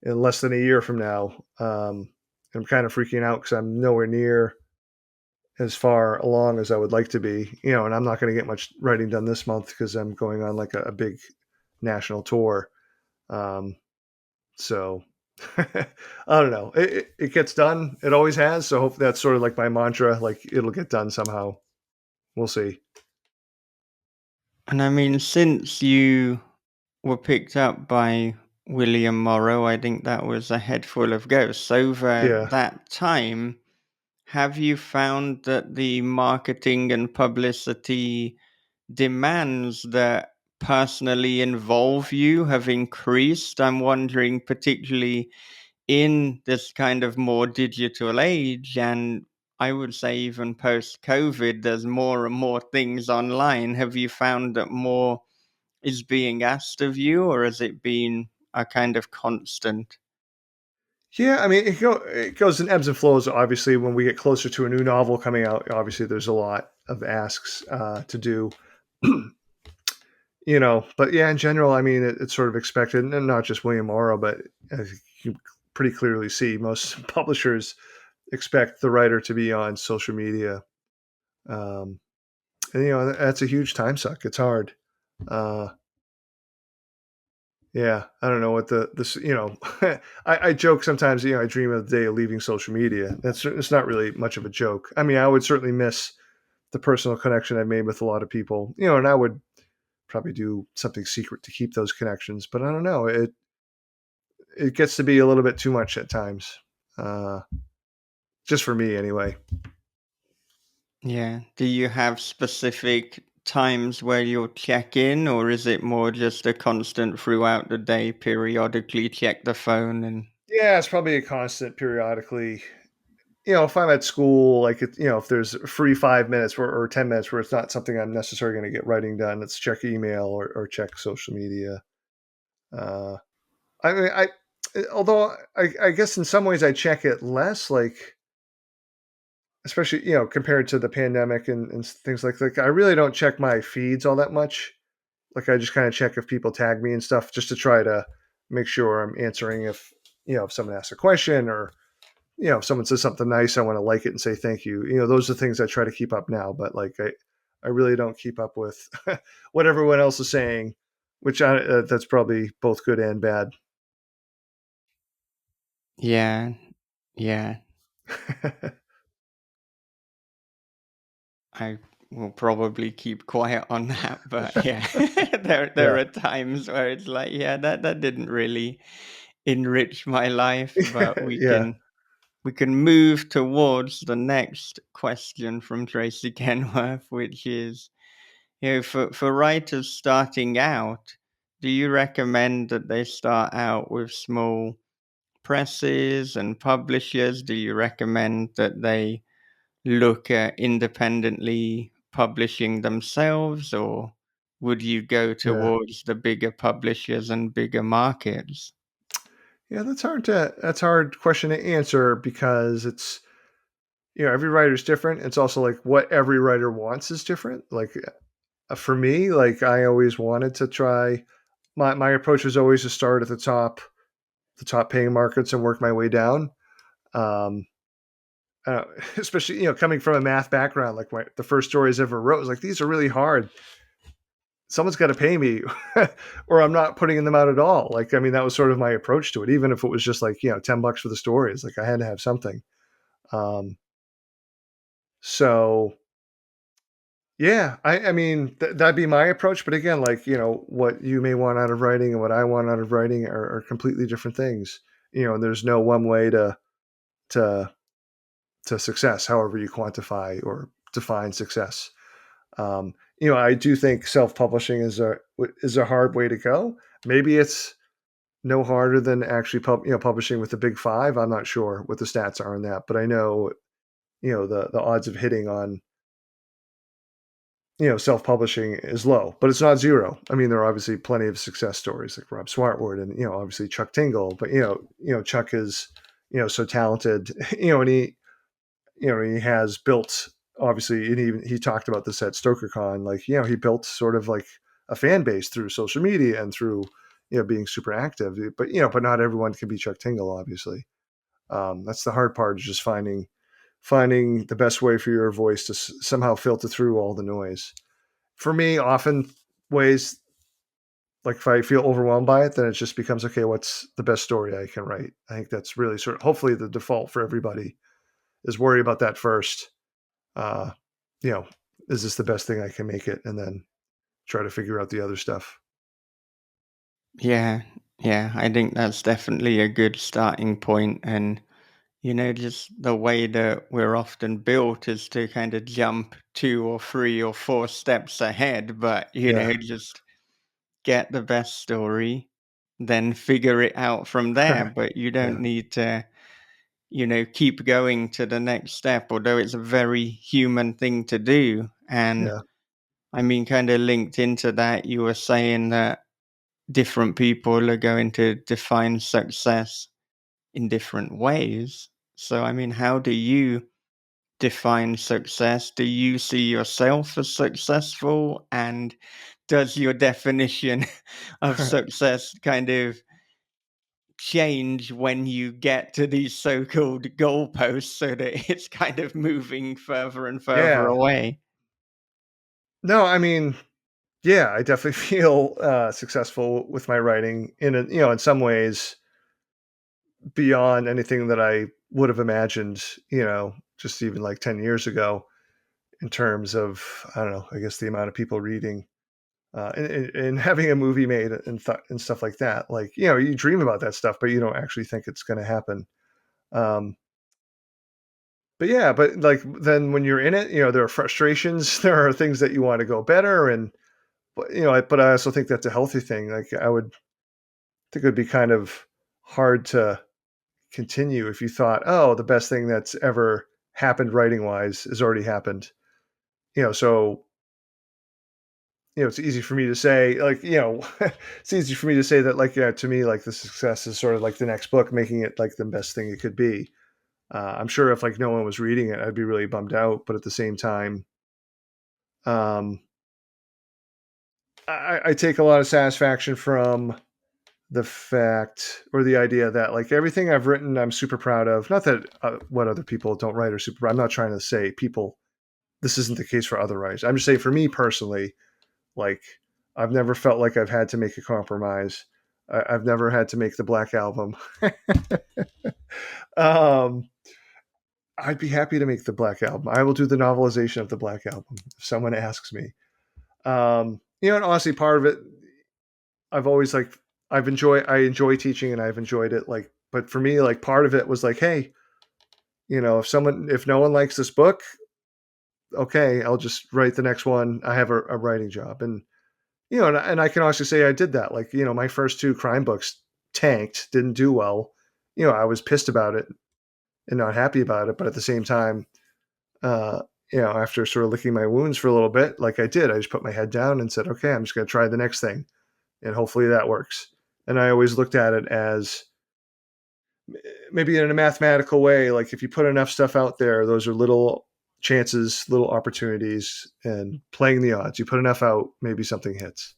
in less than a year from now. I'm kind of freaking out because I'm nowhere near as far along as I would like to be, and I'm not going to get much writing done this month because I'm going on like a big national tour. Um, so I don't know. It gets done. It always has. So hope that's sort of like my mantra. Like it'll get done somehow. We'll see. And I mean, since you were picked up by William Morrow, I think that was A Head Full of Ghosts. Over Yeah. that time, have you found that the marketing and publicity demands that personally involve you have increased? I'm wondering, particularly in this kind of more digital age, and I would say even post COVID, there's more and more things online. Have you found that more is being asked of you, or has it been a kind of constant? Yeah, I mean, it goes in ebbs and flows. Obviously, when we get closer to a new novel coming out, obviously there's a lot of asks to do. But yeah, in general, I mean, it's sort of expected, and not just William Morrow, but as you pretty clearly see, most publishers expect the writer to be on social media. Um, and that's a huge time suck. It's hard. Uh, yeah, I don't know what this. I joke sometimes. I dream of the day of leaving social media. It's not really much of a joke. I mean, I would certainly miss the personal connection I made with a lot of people. And I would probably do something secret to keep those connections. But I don't know. It gets to be a little bit too much at times. Uh, just for me, anyway. Yeah. Do you have specific times where you'll check in, or is it more just a constant throughout the day, periodically check the phone and Yeah, it's probably a constant periodically. If I'm at school, like if there's free 5 minutes or 10 minutes where it's not something I'm necessarily going to get writing done, let's check email or check social media. Uh, I mean, although I guess in some ways I check it less, like especially compared to the pandemic and things like that. I really don't check my feeds all that much. Like I just kind of check if people tag me and stuff just to try to make sure I'm answering if someone asks a question or if someone says something nice, I want to like it and say thank you. Those are things I try to keep up now, but like I really don't keep up with what everyone else is saying, which that's probably both good and bad. yeah, yeah. I will probably keep quiet on that, but yeah, there Yeah. are times where it's like, yeah, that didn't really enrich my life, but we Yeah. can we can move towards the next question from Tracy Kenworth, which is, for writers starting out, do you recommend that they start out with small presses and publishers? Do you recommend that they look at independently publishing themselves, or would you go Yeah. towards the bigger publishers and bigger markets? Yeah, that's hard question to answer because it's every writer's different. It's also like what every writer wants is different. Like for me, like I always wanted to try my approach was always to start at the top paying markets and work my way down. Um, especially coming from a math background, like the first stories I ever wrote was like these are really hard. Someone's got to pay me, or I'm not putting them out at all. Like I mean, that was sort of my approach to it. Even if it was just like $10 for the stories, like I had to have something. Um, so yeah, I mean that'd be my approach. But again, like what you may want out of writing and what I want out of writing are completely different things. And there's no one way to to success, however you quantify or define success. I do think self-publishing is a hard way to go. Maybe it's no harder than actually publishing with the big five. I'm not sure what the stats are on that, but I know the odds of hitting on self-publishing is low, but it's not zero. I mean, there are obviously plenty of success stories like Rob Swartwood and obviously Chuck Tingle, but Chuck is so talented, and he has built obviously, and even he talked about this at StokerCon, like he built sort of like a fan base through social media and through being super active, but not everyone can be Chuck Tingle, obviously. That's the hard part, is just finding the best way for your voice to somehow filter through all the noise. For me, often ways like if I feel overwhelmed by it, then it just becomes okay. What's the best story I can write? I think that's really sort of hopefully the default for everybody is worry about that first. Uh, you know, is this the best thing I can make it, and then try to figure out the other stuff. Yeah, yeah, I think that's definitely a good starting point. And, just the way that we're often built is to kind of jump 2 or 3 or 4 steps ahead, but, Yeah, just get the best story, then figure it out from there. But you don't yeah, need to keep going to the next step, although it's a very human thing to do. And Yeah. I mean, kind of linked into that, you were saying that different people are going to define success in different ways. So, I mean, how do you define success? Do you see yourself as successful? And does your definition of success kind of change when you get to these so-called goalposts so that it's kind of moving further and further Yeah. away? No, I mean, yeah, I definitely feel successful with my writing in some ways beyond anything that I would have imagined, just even like 10 years ago in terms of, I don't know, I guess the amount of people reading and having a movie made and stuff like that. Like, you dream about that stuff, but you don't actually think it's going to happen. Um, but yeah, but like then when you're in it, there are frustrations, there are things that you want to go better. But I also think that's a healthy thing. Like I would think it would be kind of hard to continue if you thought, oh, the best thing that's ever happened writing wise has already happened. So it's easy for me to say, like, it's easy for me to say that, like, yeah, to me, like, the success is sort of like the next book, making it like the best thing it could be. I'm sure if like no one was reading it, I'd be really bummed out. But at the same time, um, I take a lot of satisfaction from the fact or the idea that like everything I've written, I'm super proud of. Not that what other people don't write are super. I'm not trying to say people. This isn't the case for other writers. I'm just saying for me personally, like I've never felt like I've had to make a compromise. I've never had to make the Black Album. um, I'd be happy to make the Black Album. I will do the novelization of the Black Album if someone asks me. And honestly, part of it, I've always like I enjoy teaching and I've enjoyed it. Like, but for me, like part of it was like, hey, if no one likes this book, okay, I'll just write the next one. I have a writing job, and I can also say I did that. Like, my first two crime books tanked, didn't do well. I was pissed about it and not happy about it, but at the same time, uh, after sort of licking my wounds for a little bit, like I did, I just put my head down and said, okay, I'm just going to try the next thing, and hopefully that works. And I always looked at it as maybe in a mathematical way, like if you put enough stuff out there, those are little chances, little opportunities, and playing the odds. You put enough out, maybe something hits.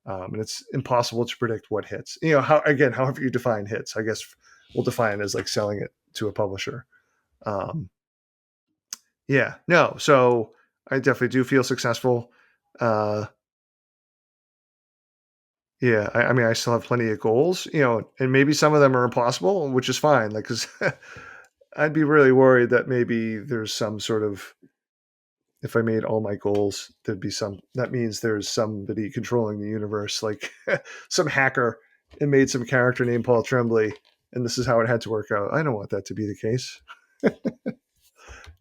And it's impossible to predict what hits. However you define hits, I guess we'll define it as like selling it to a publisher. Um, yeah, no. So I definitely do feel successful. Uh, yeah, I mean, I still have plenty of goals, and maybe some of them are impossible, which is fine. Like, because I'd be really worried that maybe there's some sort of if I made all my goals, that means there's somebody controlling the universe, like some hacker and made some character named Paul Tremblay, and this is how it had to work out. I don't want that to be the case.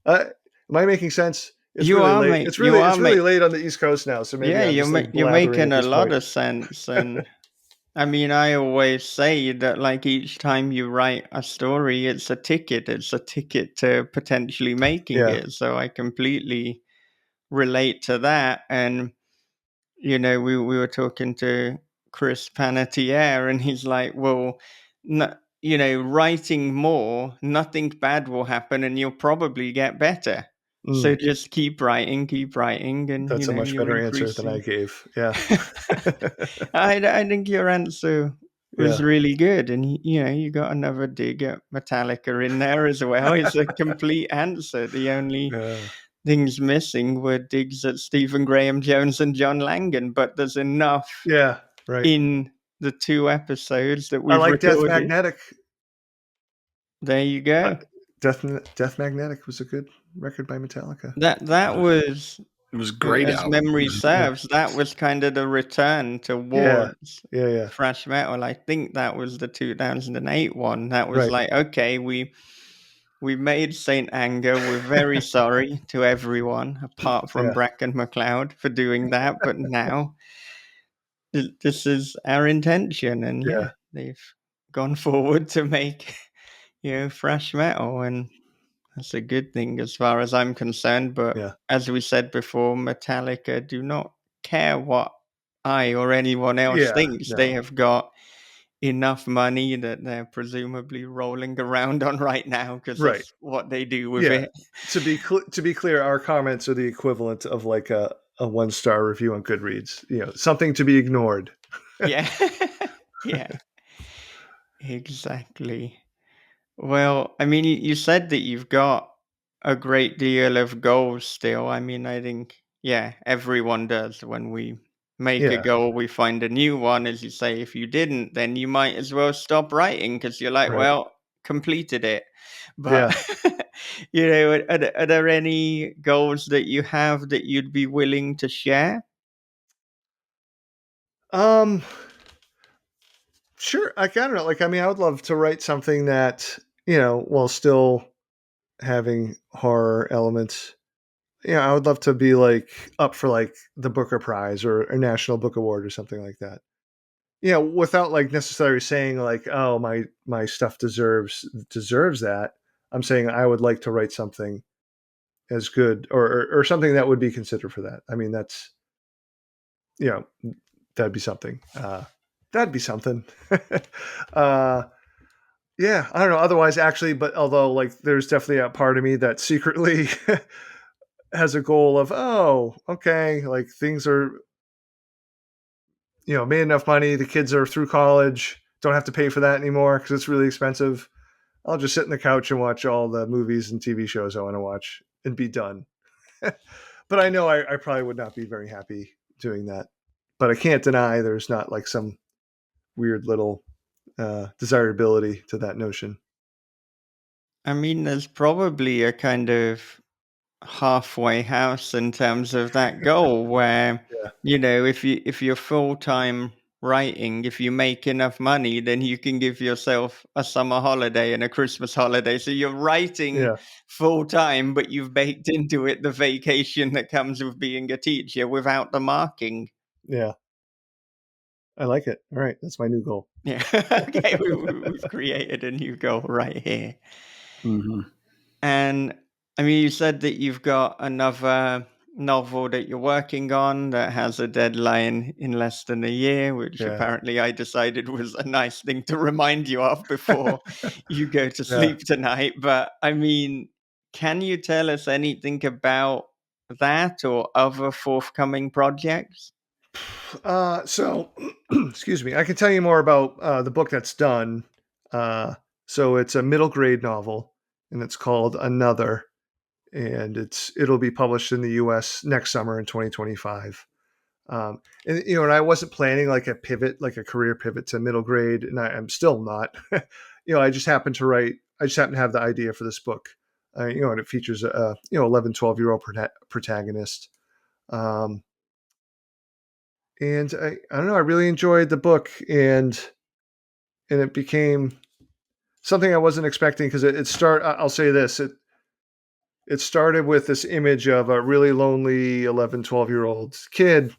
Am I making sense? It's You really are late. make It's you really are it's really make late on the East Coast now, so maybe yeah, I'm just like you're blathering making at a this lot point. of sense. And I mean, I always say that like each time you write a story, it's a ticket. It's a ticket to potentially making Yeah. it. So I completely relate to that. And we were talking to Chris Panettiere, and he's like, well, no, writing more, nothing bad will happen, and you'll probably get better. So Mm, just keep writing, and that's a much you'll better answer increase than I the. gave. Yeah. I think your answer was Yeah. really good, and you got another dig at Metallica in there as well. It's a complete answer. The only Yeah. things missing were digs at Stephen Graham Jones and John Langan, but there's enough Yeah. Right. in the 2 episodes that I we've like Death recorded. Magnetic. There you Uh, go. Death Magnetic was a good record by Metallica. That Uh, was, it was a great as album. memory Yeah. serves, that was kind of the return Yeah. towards Yeah. Yeah. thrash metal. I think that was the 2008 one. That was Right. like, okay, we made Saint Anger. We're very sorry to everyone, apart from Yeah. Bracken McLeod, for doing that. But now this is our intention, and Yeah. yeah, they've gone forward to make thrash metal, and that's a good thing as far as I'm concerned. But Yeah. as we said before, Metallica do not care what I or anyone else Yeah. thinks. They No. have got enough money that they're presumably rolling around on right now because Right. that's what they do with Yeah. it. To be clear, our comments are the equivalent of like a 1-star review on Goodreads. Something to be ignored. Yeah. Yeah, exactly. Well, I mean, you said that you've got a great deal of goals still. I mean, I think, yeah, everyone does. When we make a Yeah. goal, we find a new one. As you say, if you didn't, then you might as well stop writing because you're like, Right. well, completed it. But, Yeah. are there any goals that you have that you'd be willing to share? Um. Sure. Like, I don't know. Like, I mean, I would love to write something that, while still having horror elements. I would love to be like up for like the Booker Prize or a National Book Award or something like that. Without like necessarily saying like, oh, my stuff deserves that. I'm saying I would like to write something as good or something that would be considered for that. I mean, that's you know that'd be something. That'd be something. uh, yeah, I don't know. Otherwise, actually, but although like there's definitely a part of me that secretly has a goal of, oh, okay, like things are made enough money. The kids are through college. Don't have to pay for that anymore because it's really expensive. I'll just sit in the couch and watch all the movies and TV shows I want to watch and be done. But I know I probably would not be very happy doing that. But I can't deny there's not like some weird little desirability to that notion. I mean, there's probably a kind of halfway house in terms of that goal where Yeah, if you're full-time writing, if you make enough money, then you can give yourself a summer holiday and a Christmas holiday, so you're writing yeah, full-time but you've baked into it the vacation that comes with being a teacher without the marking. yeah. I like it. All right, that's my new goal. Yeah. Okay, we've created a new goal right here. Mhm. And I mean, you said that you've got another novel that you're working on that has a deadline in less than a year, which Yeah, apparently I decided was a nice thing to remind you of before you go to yeah. sleep tonight. But I mean, can you tell us anything about that or other forthcoming projects? So, excuse me. I can tell you more about the book that's done. Uh, so it's a middle grade novel, and it's called Another, and it'll be published in the U.S. next summer in 2025. And I wasn't planning like a pivot, like a career pivot to middle grade, and I'm still not. I just happened to write. I just happened to have the idea for this book. And it features a 11, 12-year-old protagonist. Um, and I don't know. I really enjoyed the book, and it became something I wasn't expecting because it start. I'll say this: it started with this image of a really lonely 11, 12-year-old kid.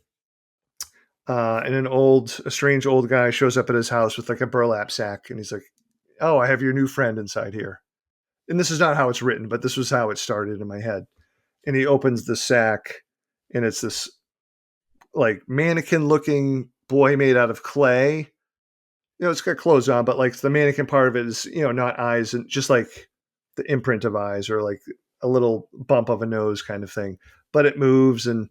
And a strange old guy shows up at his house with like a burlap sack, and he's like, "Oh, I have your new friend inside here." And this is not how it's written, but this was how it started in my head. And he opens the sack, and it's this like mannequin-looking boy made out of clay. It's got clothes on, but like the mannequin part of it is, not eyes and just like the imprint of eyes or like a little bump of a nose kind of thing. But it moves and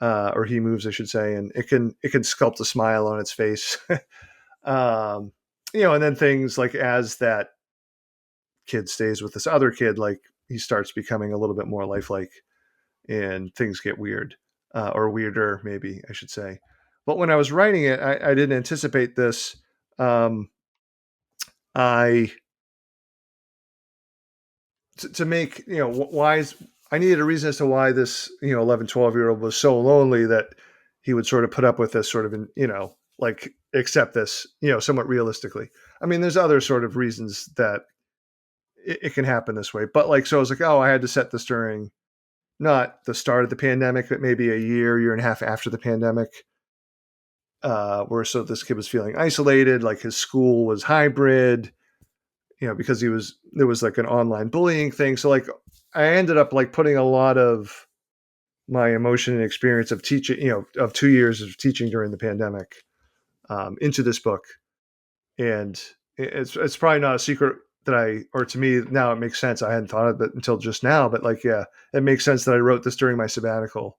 or he moves, I should say, and it can sculpt a smile on its face. um, and then things like as that kid stays with this other kid, like he starts becoming a little bit more lifelike, and things get weird or weirder, maybe I should say. But when I was writing it, I didn't anticipate this. Um, I to make why is I needed a reason as to why this 11, 12-year-old was so lonely that he would sort of put up with this sort of like accept this somewhat realistically. I mean, there's other sort of reasons that it can happen this way, but like, so I was like, oh, I had to set this during not the start of the pandemic, but maybe a year and a half after the pandemic, where so this kid was feeling isolated, like his school was hybrid, because there was like an online bullying thing. So like I ended up like putting a lot of my emotion and experience of teaching, of 2 years of teaching during the pandemic, into this book. And it's probably not a secret that or to me now it makes sense. I hadn't thought of it until just now, but like, yeah, it makes sense that I wrote this during my sabbatical.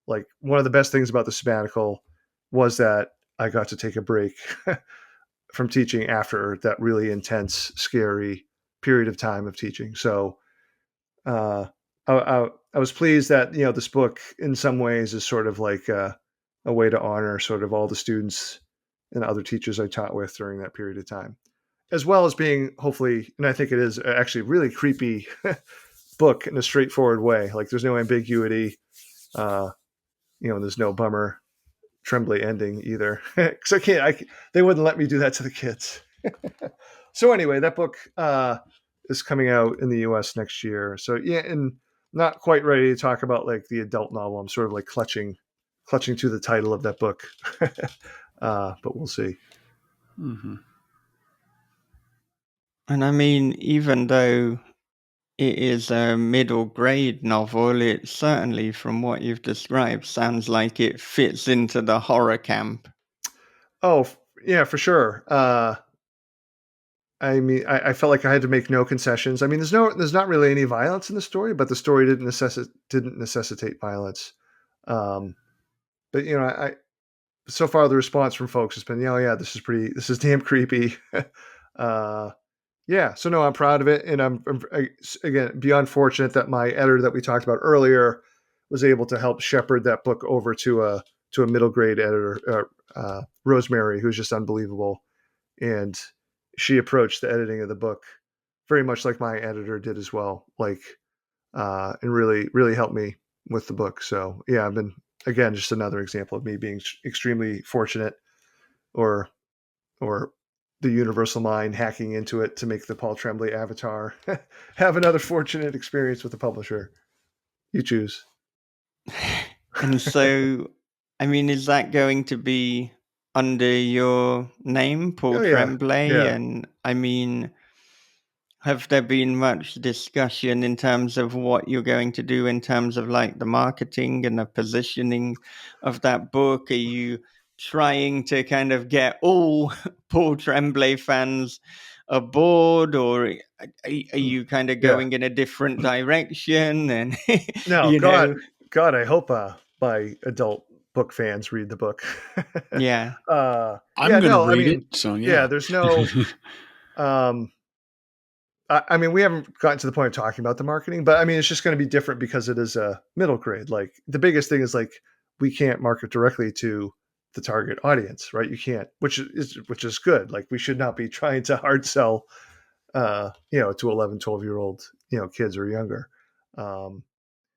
Like one of the best things about the sabbatical was that I got to take a break from teaching after that really intense, scary period of time of teaching. So uh, I was pleased that this book in some ways is sort of like a way to honor sort of all the students and other teachers I taught with during that period of time, as well as being hopefully, and I think it is actually a really creepy book in a straightforward way. Like there's no ambiguity, there's no bummer Tremblay ending either, because they wouldn't let me do that to the kids. So anyway, that book is coming out in the U.S. next year. So yeah, and not quite ready to talk about like the adult novel. I'm sort of like clutching to the title of that book, but we'll see. Mm-hmm. And I mean, even though it is a middle grade novel, it certainly, from what you've described, sounds like it fits into the horror camp. Oh yeah, for sure. I mean, I felt like I had to make no concessions. I mean, there's not really any violence in the story, but the story didn't necessitate violence. Um, but so far the response from folks has been, yeah, this is damn creepy. Yeah, so no, I'm proud of it, and again beyond fortunate that my editor that we talked about earlier was able to help shepherd that book over to a middle grade editor, Rosemary, who's just unbelievable, and she approached the editing of the book very much like my editor did as well, like, and really helped me with the book. So yeah, I've been, again, just another example of me being extremely fortunate, or the universal mind hacking into it to make the Paul Tremblay avatar have another fortunate experience with the publisher. You choose. And so, I mean, is that going to be under your name, Paul Oh yeah, Tremblay? yeah. And I mean, have there been much discussion in terms of what you're going to do in terms of like the marketing and the positioning of that book? Are you trying to kind of get all Paul Tremblay fans aboard, or are you kind of Yeah. going in a different direction? And, No, you know, God, I hope my adult book fans read the book. yeah, I'm Yeah, gonna no, I read mean, it. So yeah, yeah. there's no. Um, I mean, we haven't gotten to the point of talking about the marketing, but I mean, it's just going to be different because it is a middle grade. Like the biggest thing is like we can't market directly to the target audience, right? You can't, which is good. Like we should not be trying to hard sell, to 11, 12-year old, kids or younger.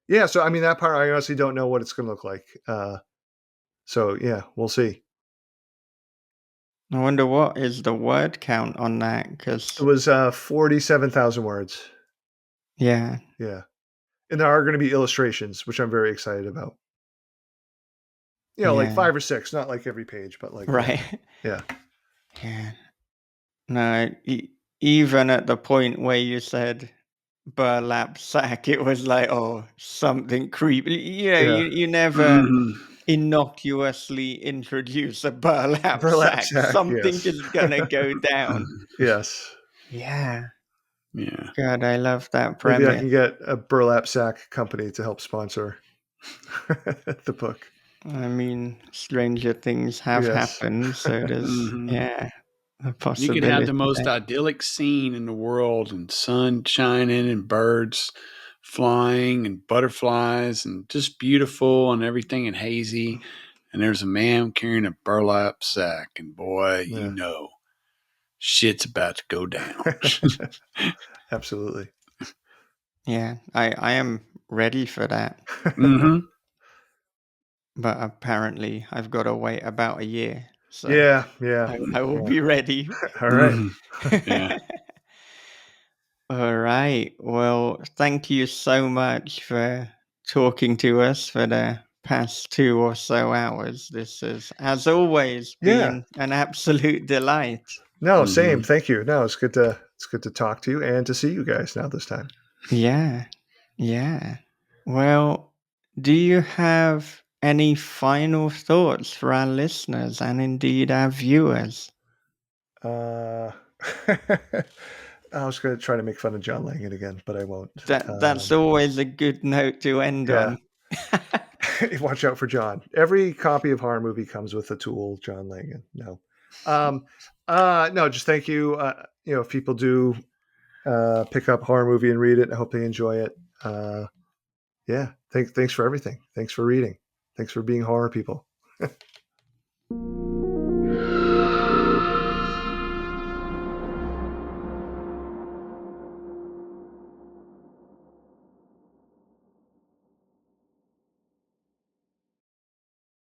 Yeah. So, I mean, that part, I honestly don't know what it's going to look like. So yeah, we'll see. I wonder what is the word count on that, It because was 47,000 words. yeah, Yeah. And there are going to be illustrations, which I'm very excited about. Like yeah, 5 or 6, not like every page, but like, yeah. right. Yeah. Yeah. No, even at the point where you said burlap sack, it was like, oh, something creepy. Yeah. You never Mhm. innocuously introduce a burlap Burlap sack. sack, Something yes. is gonna go down. Yes. Yeah. Yeah. God, I love that Maybe I premise. can get a burlap sack company to help sponsor the book. I mean, stranger things have Yes. happened, so there's, Mhm. yeah, a You could have possibility the most there. idyllic scene in the world, and sun shining and birds flying and butterflies and just beautiful and everything and hazy. And there's a man carrying a burlap sack, and boy, Yeah. shit's about to go down. Absolutely. Yeah, I am ready for that. Mm-hmm. But apparently I've got to wait about a year, so Yeah. Yeah. I will Yeah. be ready. All right. Mm-hmm. Yeah. All right. Well, thank you so much for talking to us for the past 2 or so hours. This has, as always, Yeah. been an absolute delight. No, same. Mm-hmm. Thank you. No, it's good to It's good to talk to you and to see you guys now this time. Yeah. Yeah. Well, do you have any final thoughts for our listeners and indeed our viewers? Uh, I was going to try to make fun of John Langan again, but I won't. That's always a good note to end Yeah. on. Watch out for John. Every copy of Horror Movie comes with a tool, John Langan. No. No, just thank you. If people do pick up Horror Movie and read it, I hope they enjoy it. Yeah. Thanks for everything. Thanks for reading. Thanks for being horror people.